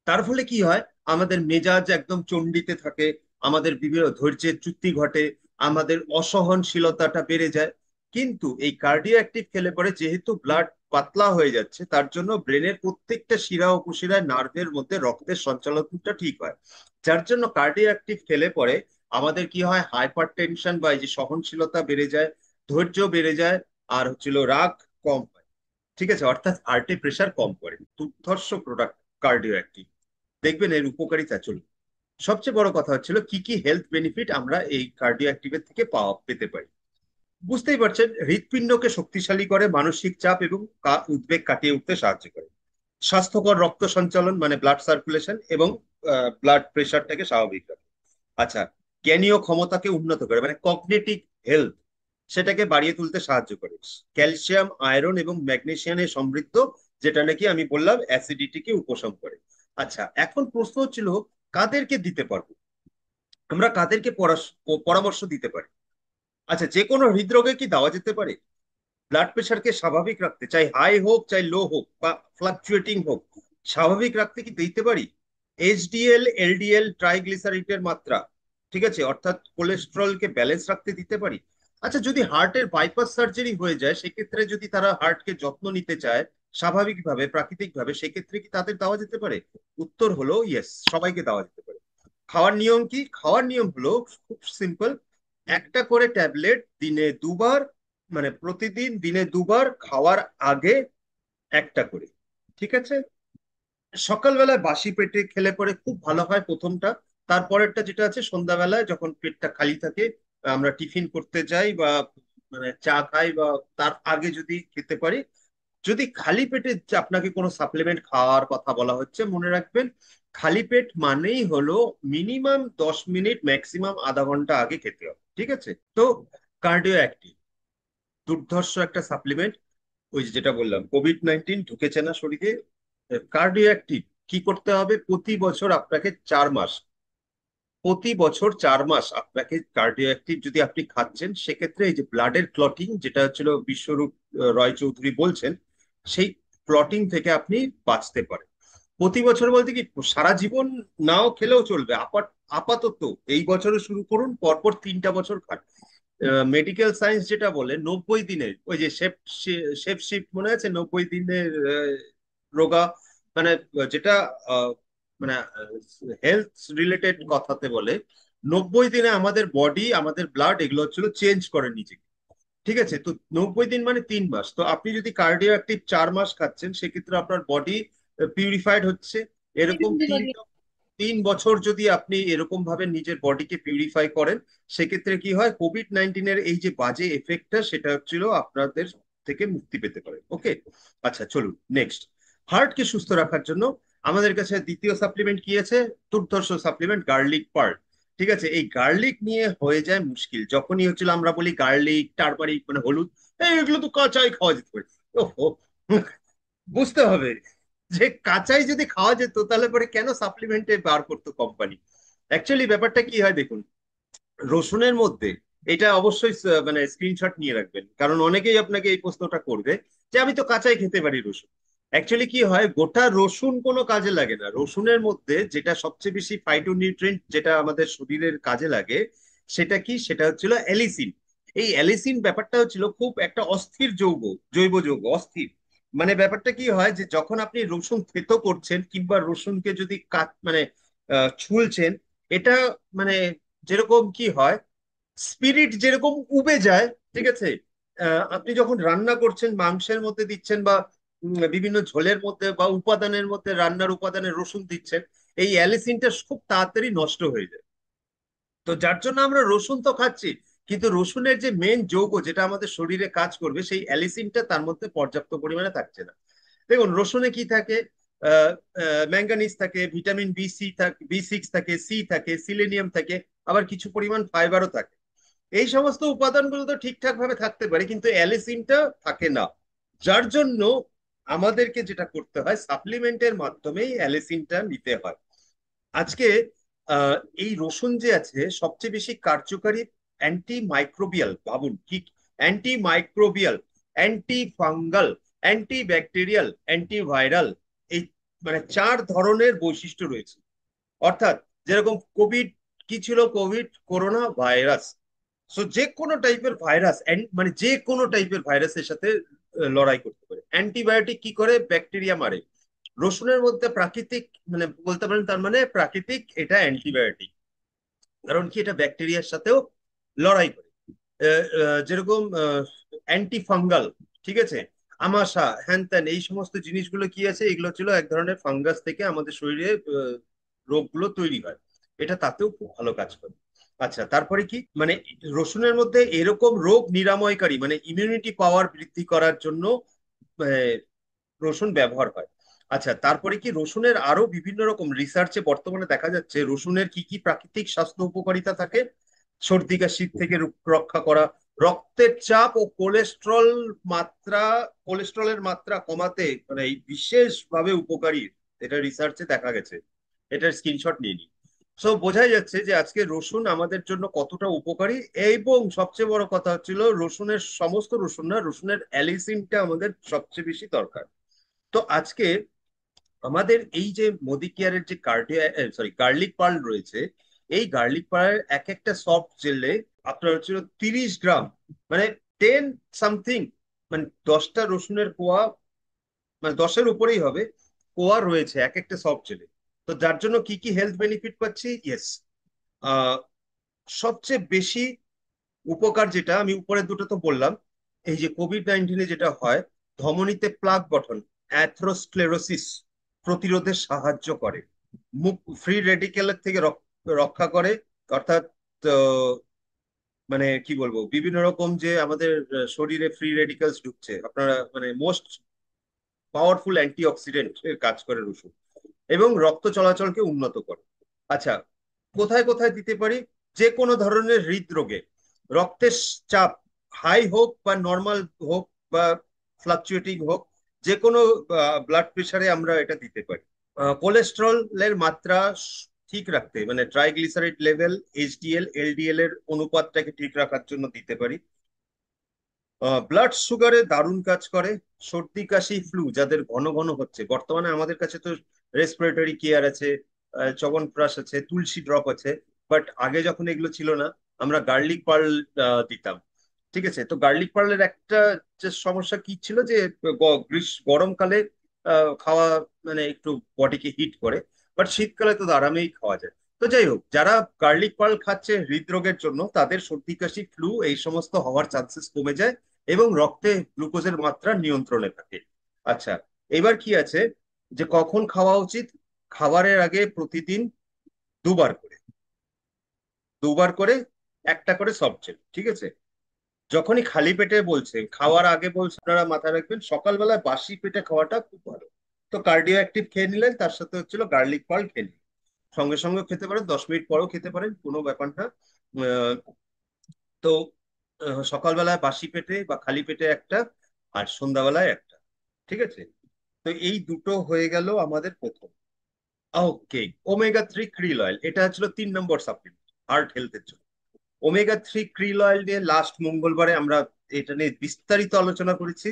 তার ফলে কি হয়, আমাদের মেজাজ একদম চণ্ডীতে থাকে, আমাদের বিভিন্ন ধৈর্যের চ্যুতি ঘটে, আমাদের অসহনশীলতাটা বেড়ে যায়। কিন্তু এই কার্ডিও অ্যাক্টিভ খেলে পরে যেহেতু ব্লাড পাতলা হয়ে যাচ্ছে, তার জন্য ব্রেনের প্রত্যেকটা শিরা উপশিরায় নার্ভের মধ্যে রক্তের সঞ্চালনটা ঠিক হয়। যার জন্য কার্ডিও অ্যাক্টিভ খেলে পরে আমাদের কি হয়, হাইপার টেনশন বা এই যে সহনশীলতা বেড়ে যায়, ধৈর্য বেড়ে যায়, আর হচ্ছিল রাগ কম হয়। ঠিক আছে, অর্থাৎ হার্টে প্রেশার কম করে। দুর্ধর্ষ প্রোডাক্ট কার্ডিও অ্যাক্টিভ, দেখবেন এর উপকারিতা। চলুন, সবচেয়ে বড় কথা হচ্ছিল কি কি হেলথ বেনিফিট আমরা এই কার্ডিও অ্যাক্টিভের থেকে পেতে পারি। বুঝতেই পারছেন, হৃৎপিণ্ডকে শক্তিশালী করে, মানসিক চাপ এবং উদ্বেগ কাটিয়ে উঠতে সাহায্য করে, স্বাস্থ্যকর রক্ত সঞ্চালন মানে ব্লাড সার্কুলেশন এবং ব্লাড প্রেশারটাকে স্বাভাবিক রাখে। আচ্ছা, জ্ঞানীয় ক্ষমতাকে উন্নত করে মানে কগনিটিভ হেলথ, সেটাকে বাড়িয়ে তুলতে সাহায্য করে। ক্যালসিয়াম, আয়রন এবং ম্যাগনেসিয়ামে সমৃদ্ধ, যেটা নাকি আমি বললাম অ্যাসিডিটিকে উপশম করে। আচ্ছা, এখন প্রশ্ন হচ্ছিল কাদেরকে দিতে পারবো, আমরা কাদেরকে পরামর্শ দিতে পারি? আচ্ছা, যে কোনো হৃদরোগে কি দেওয়া যেতে পারে? ব্লাড প্রেশারকে স্বাভাবিক রাখতে, চাই হাই হোক চাই লো হোক বা ফ্লাকচুয়েটিং হোক, স্বাভাবিক রাখতে কি দিতে পারি? এইচডিএল, এলডিএল, ট্রাইগ্লিসারিডের মাত্রা, ঠিক আছে, অর্থাৎ কোলেস্টেরলকে ব্যালেন্স রাখতে দিতে পারি। আচ্ছা, যদি হার্টের বাইপাস সার্জারি হয়ে যায়, সেক্ষেত্রে যদি তারা হার্টকে যত্ন নিতে চায় স্বাভাবিকভাবে, প্রাকৃতিকভাবে, সেক্ষেত্রে কি তাদের দেওয়া যেতে পারে? উত্তর হলো ইয়েস, সবাইকে দেওয়া যেতে পারে। খাওয়ার নিয়ম কি? খাওয়ার নিয়ম হলো খুব সিম্পল, একটা করে ট্যাবলেট দিনে দুবার, মানে প্রতিদিন দিনে দুবার, খাওয়ার আগে একটা করে, ঠিক আছে। সকালবেলায় বাসি পেটে খেলে পরে খুব ভালো হয় প্রথমটা। তারপরেরটা যেটা আছে সন্ধ্যাবেলায় যখন পেটটা খালি থাকে, আমরা টিফিন করতে যাই বা মানে চা খাই, বা তার আগে যদি খেতে পারি। যদি খালি পেটে আপনাকে কোনো সাপ্লিমেন্ট খাওয়ার কথা বলা হচ্ছে, মনে রাখবেন খালি পেট মানেই হলো মিনিমাম 10 মিনিট, ম্যাক্সিমাম আধা ঘন্টা আগে খেতে হবে, ঠিক আছে। তো কার্ডিও অ্যাক্টিভ দুর্ধর্ষ একটা সাপ্লিমেন্ট, ওই যেটা বললাম, কোভিড-19 ঢুকেছে না শরীরে, কার্ডিও অ্যাক্টিভ কি করতে হবে, প্রতি বছর আপনাকে 4 মাস, প্রতি বছর 4 মাস আপনাকে কার্ডিও অ্যাক্টিভ যদি আপনি খাচ্ছেন, সেক্ষেত্রে এই যে ব্লাডের ক্লটিং, যেটা হচ্ছিল বিশ্বরূপ রয় চৌধুরী বলছেন, সেই ক্লটিং থেকে আপনি বাঁচতে পারেন। প্রতি বছর বলতে কি সারা জীবন নাও খেলেও চলবে, আপার আপাতত এই বছরে শুরু করুন, পরপর 3টা বছর খান। মেডিকেল সায়েন্স যেটা বলে 90 দিনের, ওই যে শেপ শিফট মনে আছে, 90 দিনের রোগা, মানে যেটা আহ, মানে হেলথ রিলেটেড কথাতে বলে, 90 দিনে আমাদের বডি, আমাদের ব্লাড এগুলো হচ্ছিল চেঞ্জ করে নিজেকে। ঠিক আছে, তো 90 দিন মানে 3 মাস। তো আপনি যদি কার্ডিও অ্যাক্টিভ 4 মাস খাচ্ছেন, সেক্ষেত্রে আপনার বডি পিউরিফাইড হচ্ছে। এরকম 3 বছর যদি আপনি এরকম ভাবে নিজের বডিকে পিউরিফাই করেন, সেক্ষেত্রে কি হয়, কোভিড-19 এই যে বাজে এফেক্টটা, সেটা হচ্ছিল আপনাদের থেকে মুক্তি পেতে পারে। ওকে, আচ্ছা চলুন নেক্সট। হার্টকে সুস্থ রাখার জন্য আমাদের কাছে দ্বিতীয় সাপ্লিমেন্ট কি আছে? দুর্ধর্ষ সাপ্লিমেন্ট, গার্লিক পার্ল। ঠিক আছে, এই গার্লিক নিয়ে হয়ে যায় মুশকিল যখনই হচ্ছিল, আমরা বলি গার্লিক টারমারিক মানে হলুদ, এগুলো তো কাঁচাই খাওয়া যেতে পারে। ওহো, বুঝতে হবে যে কাঁচাই যদি খাওয়া যেত, তাহলে পরে কেন সাপ্লিমেন্টে বার করতো কোম্পানি? অ্যাকচুয়ালি ব্যাপারটা কি হয় দেখুন, রসুনের মধ্যে, এটা অবশ্যই মানে স্ক্রিনশট নিয়ে রাখবেন, কারণ অনেকেই আপনাকে এই প্রশ্নটা করবে যে আমি তো কাঁচাই খেতে পারি রসুন। অ্যাকচুয়ালি কি হয়, গোটা রসুন কোনো কাজে লাগে না। রসুনের মধ্যে যেটা সবচেয়ে বেশি ফাইটোনিউট্রিয়েন্ট, যেটা আমাদের শরীরের কাজে লাগে, সেটা কি, সেটা হচ্ছিল অ্যালিসিন। এই অ্যালিসিন ব্যাপারটা হচ্ছিল খুব একটা অস্থির যৌগ, জৈব যৌগ, অস্থির। মানে ব্যাপারটা কি হয়, যে যখন আপনি রসুন থেতো করছেন কিংবা রসুনকে যদি কাট মানে ছুলছেন, এটা মানে যেরকম কি হয়, স্পিরিট যেরকম উবে যায়। ঠিক আছে, আপনি যখন রান্না করছেন, মাংসের মধ্যে দিচ্ছেন বা বিভিন্ন ঝোলের মধ্যে বা উপাদানের মধ্যে, রান্নার উপাদানে রসুন দিচ্ছেন, এই অ্যালিসিনটা খুব তাড়াতাড়ি নষ্ট হয়ে যায়। তো যার জন্য আমরা রসুন তো খাচ্ছি, কিন্তু রসুনের যে মেন যৌগ যেটা আমাদের শরীরে কাজ করবে, সেই অ্যালিসিনটা তার মধ্যে পর্যাপ্ত পরিমাণে থাকছে না। দেখুন রসুনে কি থাকে, ম্যাঙ্গানিজ থাকে, ভিটামিন বি থাকে, বি6 থাকে, সি থাকে, সিলেনিয়াম থাকে, আবার কিছু পরিমাণ ফাইবারও থাকে। এই সমস্ত উপাদানগুলো তো ঠিকঠাক ভাবে থাকতে পারে, কিন্তু অ্যালিসিনটা থাকে না। যার জন্য আমাদেরকে যেটা করতে হয়, সাপ্লিমেন্টের মাধ্যমেই অ্যালিসিনটা নিতে হয়। আজকে আহ, এই রসুন যে আছে, সবচেয়ে বেশি কার্যকারী অ্যান্টি মাইক্রোবিয়াল, ভাবুন কি, anti microbial, anti fungal, anti bacterial, antiviral, এই মানে 4 ধরনের বৈশিষ্ট্য রয়েছে। অর্থাৎ যেরকম কোভিড কি ছিল, কোভিড করোনা ভাইরাস, সো যে কোনো টাইপের ভাইরাস, মানে যে কোনো টাইপের ভাইরাসের সাথে লড়াই করতে পারে। অ্যান্টিবায়োটিক কি করে, ব্যাকটেরিয়া মারে। রসুনের মধ্যে প্রাকৃতিক, মানে বলতে পারেন তার মানে প্রাকৃতিক এটা অ্যান্টিবায়োটিক, কারণ কি এটা ব্যাকটেরিয়ার সাথেও লড়াই করে। যেরকম অ্যান্টি ফাঙ্গাল, ঠিক আছে, আমাশা, হ্যান ত্যান, এই সমস্ত জিনিসগুলো কি আছে, এগুলো ছিল এক ধরনের ফাঙ্গাস থেকে আমাদের শরীরে রোগগুলো তৈরি হয়, এটা তাতেও খুব ভালো কাজ করে। আচ্ছা তারপরে কি, মানে রসুনের মধ্যে এরকম রোগ নিরাময়কারী, মানে ইমিউনিটি পাওয়ার বৃদ্ধি করার জন্য আহ, রসুন ব্যবহার হয়। আচ্ছা তারপরে কি, রসুনের আরো বিভিন্ন রকম রিসার্চে বর্তমানে দেখা যাচ্ছে রসুনের কি কি প্রাকৃতিক স্বাস্থ্য উপকারিতা থাকে। সর্দি কাশি থেকে রক্ষা করা, রক্তের চাপ ও কোলেস্ট্রলের মাত্রা কমাতে মানে এই বিশেষভাবে উপকারী, এটা রিসার্চে দেখা গেছে। এটার স্ক্রিনশট নিয়ে নিই। সো বোঝাই যাচ্ছে যে আজকে রসুন আমাদের জন্য কতটা উপকারী। এবং সবচেয়ে বড় কথা হচ্ছিল, রসুনের, সমস্ত রসুন না, রসুনের অ্যালিসিনটা আমাদের সবচেয়ে বেশি দরকার। তো আজকে আমাদের এই যে মোদি কেয়ারের যে গার্লিক পার্ল রয়েছে, এই গার্লিক পার্লের এক একটা সফট জেলে আপনার হচ্ছে 30 গ্রাম, মানে 10 সামথিং, মানে 10টা রসুনের কোয়া, মানে 10-এর উপরেই হবে, কোয়া রয়েছে এক একটা সফট জেলে। তো যার জন্য কি কি হেলথ বেনিফিট পাচ্ছি, ইয়েস, সবচেয়ে বেশি উপকার যেটা আমি উপরে দুটো তো বললাম, এই যে কোভিড-19 যেটা হয়, ধমনীতে প্লাক গঠন, অ্যাথেরোস্ক্লেরোসিস প্রতিরোধে সাহায্য করে, মুখ ফ্রি রেডিকেলের থেকে রক্ষা করে। অর্থাৎ আহ, মানে কি বলবো, বিভিন্ন রকম যে আমাদের শরীরে ফ্রি রেডিকেলস ঢুকছে, আপনারা মানে মোস্ট পাওয়ারফুল অ্যান্টিঅক্সিডেন্ট এর কাজ করে রসুন, এবং রক্ত চলাচলকে উন্নত করে। আচ্ছা, কোথায় কোথায় দিতে পারি, যে কোনো ধরনের হৃদরোগে, রক্তের চাপ হাই হোক বা নর্মাল হোক বা ফ্লাকচুয়েটিং হোক, যে কোনো ব্লাড প্রেসারে আমরা এটা দিতে পারি। কোলেস্টেরলের মাত্রা ঠিক রাখতে, মানে ট্রাইগ্লিসারাইড লেভেল, এইচডিএল এলডিএল এর অনুপাতটাকে ঠিক রাখার জন্য দিতে পারি। ব্লাড সুগারে দারুণ কাজ করে। সর্দি কাশি ফ্লু যাদের ঘন ঘন হচ্ছে, বর্তমানে আমাদের কাছে তো রেসপিরেটরি কেয়ার আছে, চ্যবনপ্রাশ আছে, তুলসী ড্রপ আছে। বাট আগে যখন এগুলো ছিল না, আমরা গার্লিক পার্ল দিতাম। ঠিক আছে, তো গার্লিক পার্লের একটা যে সমস্যা কি ছিল যে গরমকালে খাওয়া মানে একটু বডিকে হিট করে, বাট শীতকালে তো আরামেই খাওয়া যায়। তো যাই হোক, যারা গার্লিক পার্ল খাচ্ছে হৃদরোগের জন্য, তাদের সর্দি কাশি ফ্লু এই সমস্ত হওয়ার চান্সেস কমে যায় এবং রক্তে গ্লুকোজের মাত্রা নিয়ন্ত্রণে থাকে। আচ্ছা, এবার কি আছে যে কখন খাওয়া উচিত? খাবারের আগে প্রতিদিন দুবার করে, দুবার করে একটা করে সফট জেল, ঠিক আছে? যখনই খালি পেটে বলছে, খাওয়ার আগে বলছে, আপনারা মাথায় রাখবেন সকালবেলায় বাসি পেটে খাওয়াটা খুব ভালো। তো কার্ডিও অ্যাক্টিভ খেয়ে নিলেন, তার সাথে হচ্ছিল গার্লিক পার্ল খেয়ে নিলেন। সঙ্গে সঙ্গে খেতে পারেন, 10 মিনিট পরেও খেতে পারেন, কোনো ব্যাপার না। আহ, তো সকালবেলায় বাসি পেটে বা খালি পেটে একটা, আর সন্ধ্যাবেলায় একটা, ঠিক আছে? তো এই দুটো হয়ে গেল আমাদের প্রথম। ওকে, ওমেগা 3 ক্রিল অয়েল, এটা হচ্ছিল 3 নম্বর সাপ্লিমেন্ট হার্ট হেলথের জন্য। ওমেগা 3 ক্রিল অয়েল নিয়ে লাস্ট মঙ্গলবারে আমরা এটা নিয়ে বিস্তারিত আলোচনা করেছি।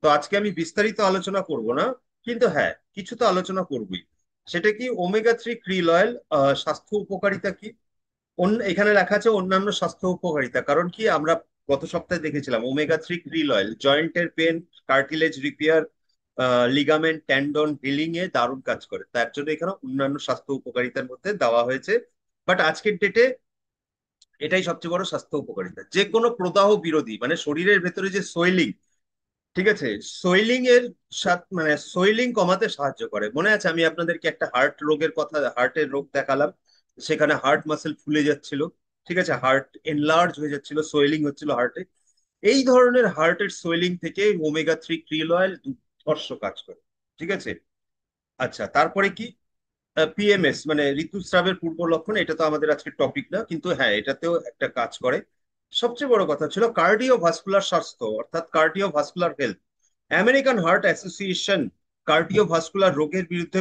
তো আজকে আমি বিস্তারিত আলোচনা করব না, কিন্তু হ্যাঁ, কিছু তো আলোচনা করবই। সেটা কি ওমেগা 3 ক্রিল অয়েল, স্বাস্থ্য উপকারিতা কি? এখানে লেখা আছে অন্যান্য স্বাস্থ্য উপকারিতা, কারণ কি আমরা গত সপ্তাহে দেখেছিলাম ওমেগা 3 ক্রিল অয়েল জয়েন্টের pain, cartilage repair, ligament tendon healing এ দারুণ কাজ করে। তার জন্য এখানে অন্যান্য স্বাস্থ্য উপকারিতার মধ্যে দেওয়া হয়েছে। বাট আজকের ডেটে এটাই সবচেয়ে বড় স্বাস্থ্য উপকারিতা। যে কোনো প্রদাহ বিরোধী, মানে শরীরের ভেতরে যে সোয়েলিং, ঠিক আছে, সোয়েলিং এর সাথে মানে সোয়েলিং কমাতে সাহায্য করে। মনে আছে আমি আপনাদেরকে একটা হার্ট রোগের কথা, হার্টের রোগ দেখালাম, সেখানে হার্ট মাসেল ফুলে যাচ্ছিল, ঠিক আছে, হার্ট এনলার্জ হয়ে যাচ্ছিল, সোয়েলিং হচ্ছিল হার্টে। এই ধরনের হার্টের সোয়েলিং থেকে ওমেগা 3 ক্রিল অয়েল দুর্ধর্ষ কাজ করে, ঠিক আছে? আচ্ছা, তারপরে কি? পিএমএস মানে ঋতুস্রাবের পূর্ব লক্ষণ, এটা তো আমাদের আজকের টপিক না, কিন্তু হ্যাঁ এটাতেও একটা কাজ করে। সবচেয়ে বড় কথা ছিল কার্ডিওভাস্কুলার স্বাস্থ্য, অর্থাৎ cardiovascular health. American heart association cardiovascular রোগের বিরুদ্ধে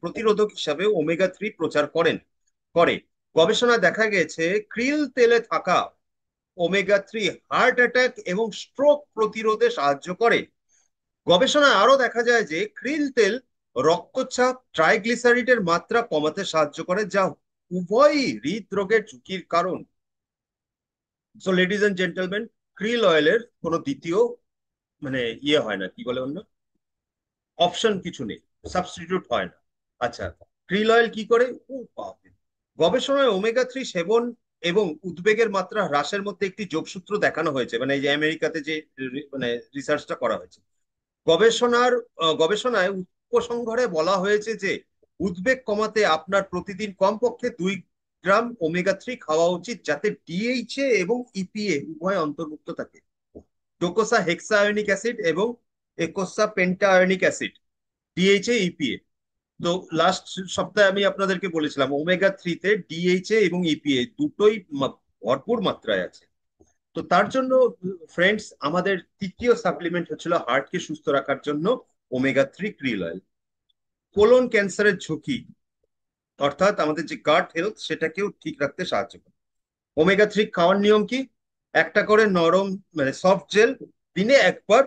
প্রতিরোধক হিসাবে ওমেগা 3 প্রচার করে। গবেষণায় দেখা গেছে ক্রিল তেলে থাকা ওমেগা 3 হার্ট অ্যাটাক এবং স্ট্রোক প্রতিরোধে সাহায্য করে। গবেষণায় আরো দেখা যায় যে krill তেল রক্তচাপ, ট্রাইগ্লিসারিডের মাত্রা কমাতে সাহায্য করে, যা উভয়ই হৃদরোগের ঝুঁকির কারণ। So ladies and gentleman, krill অয়েলের কোনো দ্বিতীয় মানে হয় না, কি বলে অন্য অপশন কিছু নেই, সাবস্টিটিউট হয় না। আচ্ছা, krill অয়েল কি করে? ও বাপরে! গবেষণায় ওমেগা 3 সেবন এবং উদ্বেগের মাত্রা হ্রাসের মধ্যে একটি যোগসূত্র দেখানো হয়েছে, মানে এই যে আমেরিকাতে যে মানে রিসার্চটা করা হয়েছে। গবেষণায় উপসংহারে বলা হয়েছে যে উদ্বেগ কমাতে আপনার প্রতিদিন কমপক্ষে 2 গ্রাম ওমেগা 3 খাওয়া উচিত, যাতে ডিএইচএ এবং ইপিএ উভয় অন্তর্ভুক্ত থাকে। ডোকোসা হেক্সা আয়নিক অ্যাসিড এবং eicosapentaenoic acid, DHA EPA. তো লাস্ট সপ্তাহে আমি আপনাদেরকে বলেছিলাম ওমেগা 3 তে ডিএইচএ এবং ইপিএ দুটোই ভরপুর মাত্রায় আছে। তো তার জন্য ফ্রেন্ডস, আমাদের তৃতীয় সাপ্লিমেন্ট হচ্ছিল হার্টকে সুস্থ রাখার জন্য ওমেগা 3 ক্রিল অয়েল। কোলন ক্যান্সারের ঝুঁকি, অর্থাৎ আমাদের যে গাট হেলথ, সেটাকেও ঠিক রাখতে সাহায্য করে। ওমেগা 3 খাওয়ার নিয়ম কি? একটা করে নরম মানে সফট জেল দিনে একবার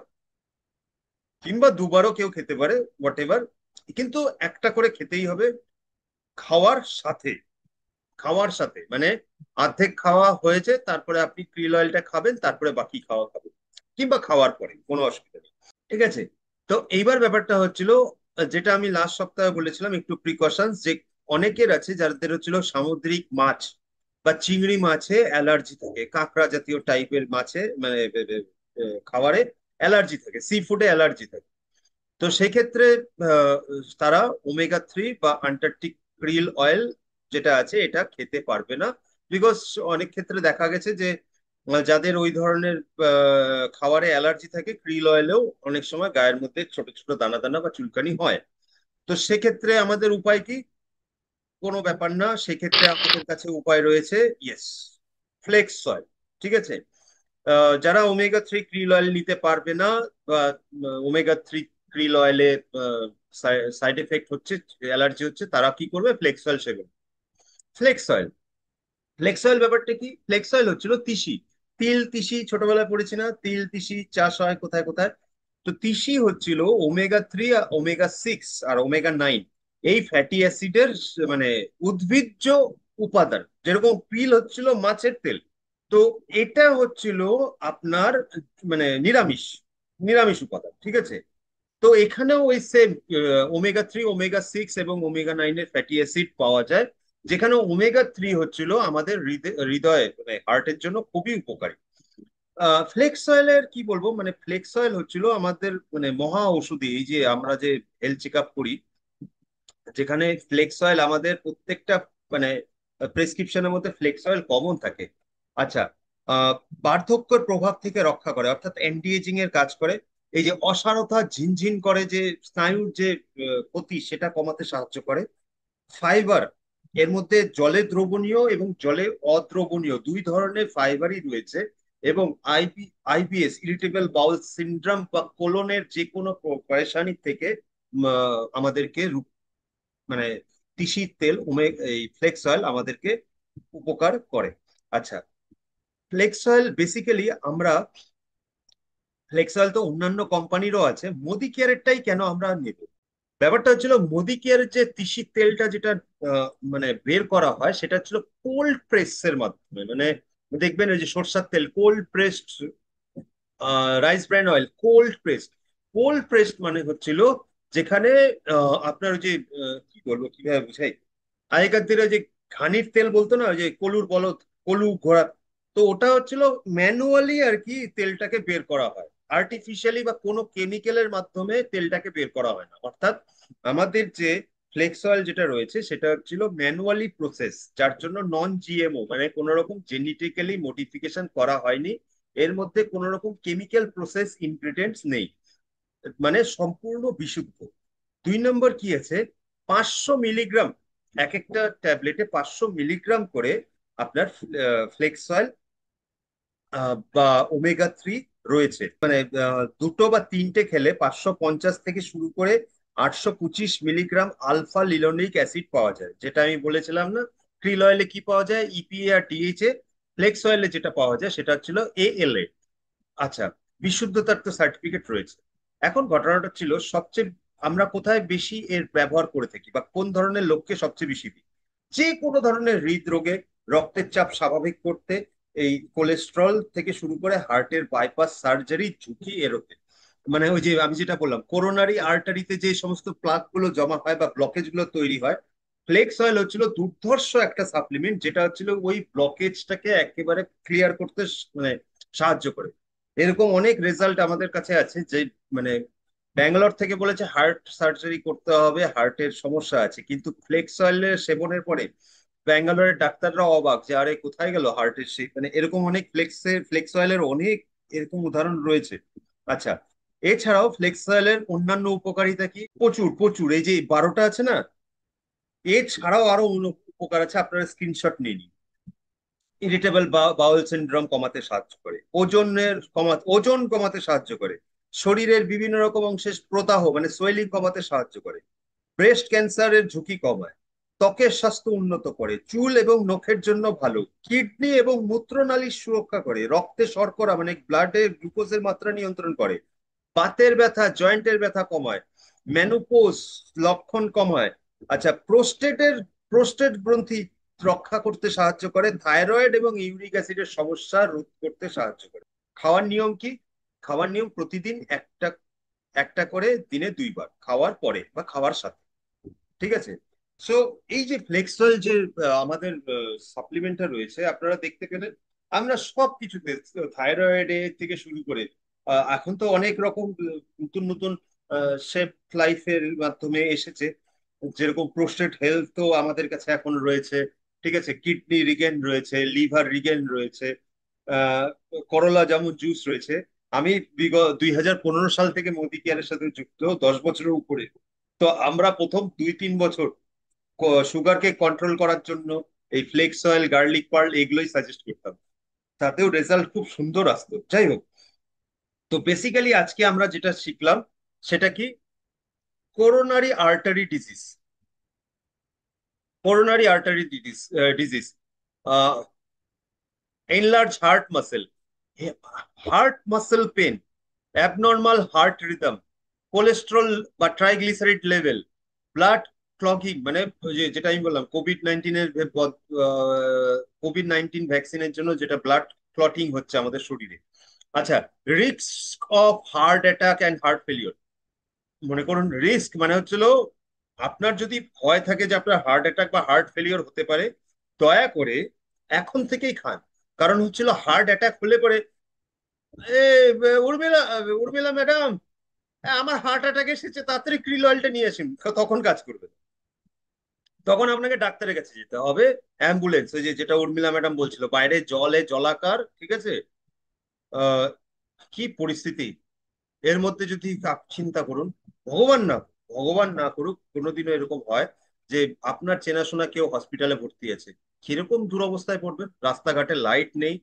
কিংবা দুবারও কেউ খেতে পারে, হোয়াট এভার, কিন্তু একটা করে খেতেই হবে। খাওয়ার সাথে, খাওয়ার সাথে মানে অর্ধেক খাওয়া হয়েছে, তারপরে আপনি ক্রিল অয়েলটা খাবেন, তারপরে বাকি খাওয়া খাবেন, কিংবা খাওয়ার পরে, কোনো অসুবিধা নেই, ঠিক আছে? তো এইবার ব্যাপারটা হচ্ছিল, যেটা আমি লাস্ট সপ্তাহে বলেছিলাম, একটু প্রিকশনস যে অনেকের আছে যাদের হচ্ছিল সামুদ্রিক মাছ বা চিংড়ি মাছে অ্যালার্জি থাকে, কাঁকড়া জাতীয় টাইপের মাছে মানে খাবারে অ্যালার্জি থাকে, সি ফুডে অ্যালার্জি থাকে। তো সেক্ষেত্রে আহ, তারা ওমেগা 3 বা আন্টার্কটিক ক্রিল অয়েল যেটা আছে এটা খেতে পারবে না। বিকজ অনেক ক্ষেত্রে দেখা গেছে যে যাদের ওই ধরনের খাবারে অ্যালার্জি থাকে, ক্রিল অয়েলেও অনেক সময় গায়ের মধ্যে ছোট ছোট দানা দানা বা চুলকানি হয়। তো সেক্ষেত্রে আমাদের উপায় কি? কোনো ব্যাপার না, সেক্ষেত্রে আমাদের কাছে উপায় রয়েছে, ইয়েস, ফ্লেক্স অয়েল, ঠিক আছে? যারা ওমেগা 3 ক্রিল অয়েল নিতে পারবে না, বা ওমেগা 3 ক্রিল অয়েলে সাইড এফেক্ট হচ্ছে, অ্যালার্জি হচ্ছে, তারা কি করবে? ফ্লেক্স অয়েল সেবন। ফ্লেক্স অয়েল, ফ্লেক্স অয়েল ব্যাপারটা কি? ফ্লেক্স অয়েল হচ্ছিল তিসি, তিল তিসি, ছোটবেলায় পড়েছি না, তিল তিসি চাষ হয় কোথায় কোথায়। তো তিসি হচ্ছিল ওমেগা 3, ওমেগা 6 আর ওমেগা 9 এই ফ্যাটি অ্যাসিডের মানে উদ্ভিজ্জ উপাদান, যেরকম পিল হচ্ছিল মাছের তেল, তো এটা হচ্ছিল আপনার মানে নিরামিষ, নিরামিষ উপাদান, ঠিক আছে। তো এখানেও ওই সেম ওমেগা 3, ওমেগা 6 এবং ওমেগা 9 এর ফ্যাটি অ্যাসিড পাওয়া যায়, যেখানে ওমেগা 3 হচ্ছিল আমাদের হৃদয় মানে হার্টের জন্য খুবই উপকারী। ফ্লেক্স অয়েলের কি বলবো, মানে ফ্লেক্স অয়েল হচ্ছিল আমাদের মানে মহা ঔষধি। এই যে আমরা যে হেলথ চেক আপ করি, যেখানে ফ্লেক্স অয়েল আমাদের প্রত্যেকটা মানে প্রেসক্রিপশনের মধ্যে ফ্লেক্স অয়েল কমন থাকে। আচ্ছা, আহ, বার্ধক্যের প্রভাব থেকে রক্ষা করে, অর্থাৎ অ্যান্টি এজিং এর কাজ করে। এই যে অসারতা ঝিনঝিন করে যে স্নায়ুর যে ক্ষতি, সেটা কমাতে সাহায্য করে। ফাইবার, এর মধ্যে জলে দ্রবণীয় এবং জলে অদ্রবণীয় দুই ধরনের ফাইবারই রয়েছে। এবং আইবিএস, ইরিটেবল বাউল সিন্ড্রোম বা কোলনের যে কোনো পরেশানি থেকে আমাদেরকে মানে তিসির তেল এই ফ্লেক্স অয়েল আমাদেরকে উপকার করে। আচ্ছা, ফ্লেক্স অয়েল বেসিক্যালি আমরা, ফ্লেক্স অয়েল তো অন্যান্য কোম্পানিরও আছে, মোদি কেয়ারেরটাই কেন আমরা নেব? ব্যাপারটা হচ্ছিল মোদি কেয়ারের যে তিসির তেলটা যেটা মানে বের করা হয়, সেটা হচ্ছিল কোল্ড প্রেস এর মাধ্যমে। মানে দেখবেন ওই যে সরষার তেল cold pressed, rice bran oil cold pressed. Cold pressed মানে হচ্ছিল যেখানে আপনার ওই যে কি বলবো, কিভাবে বুঝাই, আগেকার দিনে যে ঘানির তেল বলতো না, ওই যে কলুর বলদ, কলু ঘোড়া, তো ওটা হচ্ছিল ম্যানুয়ালি আর কি তেলটাকে বের করা হয়। আর্টিফিশিয়ালি বা কোনো কেমিক্যালের মাধ্যমে তেলটাকে বের করা হয় না। অর্থাৎ আমাদের যে ফ্লেক্স অয়েল যেটা রয়েছে সেটা হচ্ছিল ম্যানুয়ালি প্রসেস, যার জন্য নন জিএমও, মানে কোনো রকম জেনেটিক্যালি মডিফিকেশন করা হয়নি, এর মধ্যে কোনো রকম কেমিক্যাল প্রসেস ইনগ্রিডিয়েন্টস নেই, মানে সম্পূর্ণ বিশুদ্ধ। 2 নম্বর কি আছে, 500 মিলিগ্রাম, এক একটা ট্যাবলেটে 500 মিলিগ্রাম করে আপনার ফ্লেক্স অয়েল বা ওমেগা 3 রয়েছে। মানে দুটো বা তিনটে খেলে 550 থেকে শুরু করে 825 মিলিগ্রাম আলফা লিনোলিক অ্যাসিড পাওয়া যায়, যেটা আমি বলেছিলাম না। ক্রিল অয়েলে কি পাওয়া যায়, ইপিএ আর ডিএইচএ। ফ্লেক্স অয়েলে যেটা পাওয়া যায় সেটা হচ্ছিল এএলএ। আচ্ছা, বিশুদ্ধতার তো সার্টিফিকেট রয়েছে। এখন ঘটনাটা ছিল সবচেয়ে, আমরা কোথায় বেশি এর ব্যবহার করে থাকি বা কোন ধরনের লোককে সবচেয়ে বেশি দিই? যে কোনো ধরনের হৃদরোগে, রক্তের চাপ স্বাভাবিক করতে, এই কোলেস্ট্রল থেকে শুরু করে হার্টের বাইপাস সার্জারি ঝুঁকি এড়োতে। মানে ওই যে আমি যেটা বললাম, করোনারি আর্টারিতে যে সমস্ত প্লাক গুলো জমা হয় বা ব্লকেজ গুলো তৈরি হয়, ফ্লেক্স অয়েল হচ্ছিল দুর্ধর্ষ একটা সাপ্লিমেন্ট, যেটা হচ্ছিল ওই ব্লকেজটাকে একেবারে ক্লিয়ার করতে মানে সাহায্য করে। এরকম অনেক রেজাল্ট আমাদের কাছে আছে যে মানে ব্যাঙ্গালোর থেকে বলেছে হার্ট সার্জারি করতে হবে, হার্টের সমস্যা আছে, কিন্তু ফ্লেক্স অয়েলের সেবনের পরে ব্যাঙ্গালোরের ডাক্তাররা অবাক যে আরে কোথায় গেল হার্টের সেই, মানে এরকম অনেক ফ্লেক্স অয়েলের অনেক এরকম উদাহরণ রয়েছে। আচ্ছা, এছাড়াও ফ্লেক্স অয়েলের অন্যান্য উপকারিতা কি, প্রচুর প্রচুর। এই যে 12টা আছে না, এছাড়াও আরো উপকার আছে, আপনারা স্ক্রিনশট নিয়ে নিন। ইরিটেবল বাউল সিনড্রোম কমাতে সাহায্য করে, ওজন কমাতে সাহায্য করে, শরীরের বিভিন্ন রকম অংশের প্রদাহ মানে সোয়েলিং কমাতে সাহায্য করে, ব্রেস্ট ক্যান্সারের ঝুঁকি কমায়, ত্বকের স্বাস্থ্য উন্নত করে, চুল এবং নখের জন্য ভালো, কিডনি এবং মূত্রনালীর সুরক্ষা করে, রক্তে শর্করা মানে ব্লাডে গ্লুকোজের মাত্রা নিয়ন্ত্রণ করে, বাতের ব্যথা জয়েন্টের ব্যথা কমায়, মেনোপোজ লক্ষণ কমায়। আচ্ছা, প্রোস্টেট গ্রন্থি রক্ষা করতে সাহায্য করে, থাইরয়েড এবং ইউরিক অ্যাসিডের সমস্যা রোধ করতে সাহায্য করে। খাওয়ার নিয়ম কি? খাওয়ার নিয়ম প্রতিদিন একটা একটা করে দিনে 2 বার, খাওয়ার পরে বা খাওয়ার সাথে, ঠিক আছে। সো এই যে ফ্লেক্সল যে আমাদের সাপ্লিমেন্টটা রয়েছে, আপনারা দেখতে পেলেন আমরা সব কিছুতে, থাইরয়েড থেকে শুরু করে এখন তো অনেক রকম নতুন নতুন শেপ লাইফের মাধ্যমে এসেছে, যেরকম প্রোস্টেট হেলথ তো আমাদের কাছে এখন রয়েছে, ঠিক আছে, কিডনি রিগেন রয়েছে, লিভার রিগেন রয়েছে, আহ করলা যেমন জুস রয়েছে। আমি বিগত 2015 সাল থেকে মোদি কেয়ারের সাথে যুক্ত, 10 বছরের উপরে। তো আমরা প্রথম 2-3 বছর সুগারকে কন্ট্রোল করার জন্য এই ফ্লেক্স অয়েল, গার্লিক পার্ল এগুলোই সাজেস্ট করতাম, তাতেও রেজাল্ট খুব সুন্দর আসতো। যাই হোক, তো বেসিক্যালি আজকে আমরা যেটা শিখলাম সেটা কি, coronary artery disease, coronary artery disease, enlarge heart muscle, heart muscle pen, abnormal heart rhythm, cholesterol বা ট্রাইগ্লিসারিড লেভেল, ব্লাড ক্লগিং মানে ওই যেটা আমি বললাম কোভিড-19 কোভিড-19 ভ্যাকসিনের জন্য যেটা ব্লাড ক্লটিং হচ্ছে আমাদের শরীরে। আচ্ছা, risk of heart attack and heart failure. মনে করুন রিস্ক মানে হচ্ছিল আপনার যদি ভয় থাকে যে আপনার হার্ট অ্যাটাক বা হার্ট ফেলিওর হতে পারে, দয়া করে এখন থেকেই খান। কারণ হচ্ছিল হার্ট অ্যাটাক হলে পরে এ উর্মিলা, উর্মিলা ম্যাডাম, আমার হার্ট অ্যাটাক এসেছে, তাড়াতাড়ি ক্রিল অয়েলটা নিয়ে আসুন, তখন কাজ করবে। তখন আপনাকে ডাক্তারের কাছে যেতে হবে। অ্যাম্বুলেন্স, ওই যে যেটা উর্মিলা ম্যাডাম বলছিল, বাইরে জলে জলাকার, ঠিক আছে। আহ কি পরিস্থিতি এর মধ্যে, যদি চিন্তা করুন, ভগবান না ভগবান না করুক কোনোদিনও এরকম হয় যে আপনার চেনাশোনা কেউ হসপিটালে ভর্তি আছে, কিরকম দুরবস্থায় পড়বেন। রাস্তাঘাটে লাইট নেই,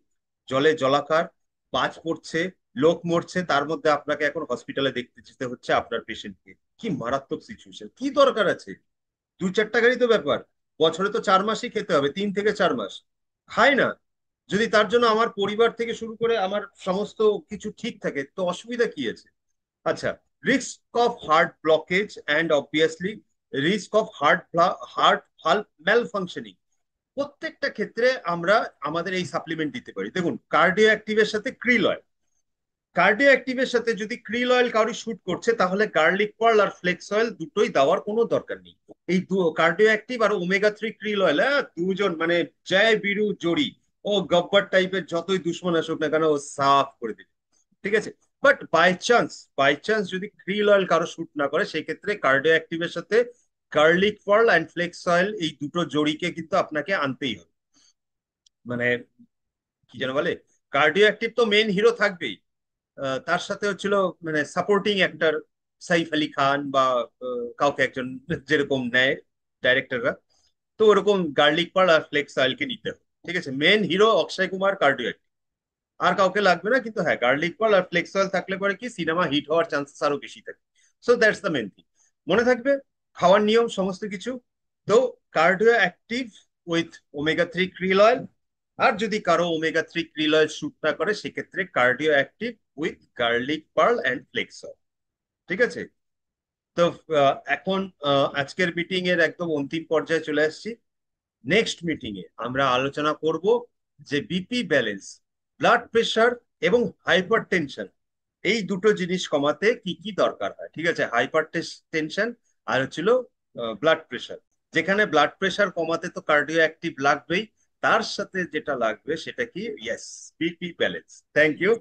জলে জলাকার, বাজ পড়ছে, লোক মরছে, তার মধ্যে আপনাকে এখন হসপিটালে দেখতে যেতে হচ্ছে আপনার পেশেন্টকে। কি মারাত্মক সিচুয়েশন, কি দরকার আছে? 2-4 টাকারই তো ব্যাপার, বছরে তো 4 মাসই খেতে হবে, 3 থেকে 4 মাস খাই না। যদি তার জন্য আমার পরিবার থেকে শুরু করে আমার সমস্ত কিছু ঠিক থাকে, তো অসুবিধা কি আছে? আচ্ছা, risk of heart blockage and obviously risk of heart valve malfunctioning. প্রত্যেকটা ক্ষেত্রে আমরা আমাদের এই সাপ্লিমেন্ট দিতে পারি। দেখুন, কার্ডিও অ্যাক্টিভের সাথে ক্রিল অয়েল, কার্ডিও অ্যাক্টিভের সাথে যদি ক্রিল অয়েল কাউরি শুট করছে, তাহলে গার্লিক পার্ল আর ফ্লেক্স অয়েল দুটোই দেওয়ার কোনো দরকার নেই। এই কার্ডিও অ্যাক্টিভ আর ওমেগা 3 ক্রিল অয়েল, হ্যাঁ, দুজন মানে জয় বিরু জড়ি। ও গব্বর টাইপের যতই দুশ্মন আসুক না কেন, ও সাফ করে দিবে, ঠিক আছে। বাট বাই চান্স যদি ক্রিল অয়েল কারো শুট না করে, সেই ক্ষেত্রে কার্ডিও অ্যাক্টিভের সাথে garlic pearl and flax oil, এই দুটো জড়িকে কিন্তু আপনাকে আনতেই হবে। মানে কি যেন বলে, কার্ডিও অ্যাক্টিভ তো মেন হিরো থাকবেই, তার সাথে হচ্ছিল মানে সাপোর্টিং অ্যাক্টর সাইফ আলী খান বা কাউকে একজন যেরকম নেয় ডাইরেক্টররা, তো ওরকম গার্লিক পার্ল আর ফ্লেক্স অয়েলকে নিতে হবে, ঠিক আছে। Main hero Akshay Kumar, cardio, আর কাউকে লাগবে না। কিন্তু হ্যাঁ, গার্লিক পার্ল আর ফ্লেক্স অয়েল থাকলে পরে কি সিনেমা হিট হওয়ার চান্সেস আরো বেশি থাকে। So that's the main thing. মনে থাকবে খাওয়ার নিয়ম সমস্ত কিছু। তো cardio active with omega 3 krill oil, আর যদি কারো ওমেগা 3 ক্রিল অয়েল শুট না করে, সেক্ষেত্রে cardio active with garlic pearl and flax oil, ঠিক আছে। তো এখন আজকের মিটিং এর একদম অন্তিম পর্যায়ে চলে আসছি। নেক্সট মিটিং এ আমরা আলোচনা করব যে বিপি ব্যালেন্স, ব্লাড প্রেশার এবং হাইপার টেনশন, এই দুটো জিনিস কমাতে কি কি দরকার হয়, ঠিক আছে। হাইপার টেনশন আর হচ্ছিল ব্লাড প্রেশার। যেখানে ব্লাড প্রেশার কমাতে তো কার্ডিও অ্যাক্টিভ লাগবেই, তার সাথে যেটা লাগবে সেটা কি, yes, BP balance. Thank you.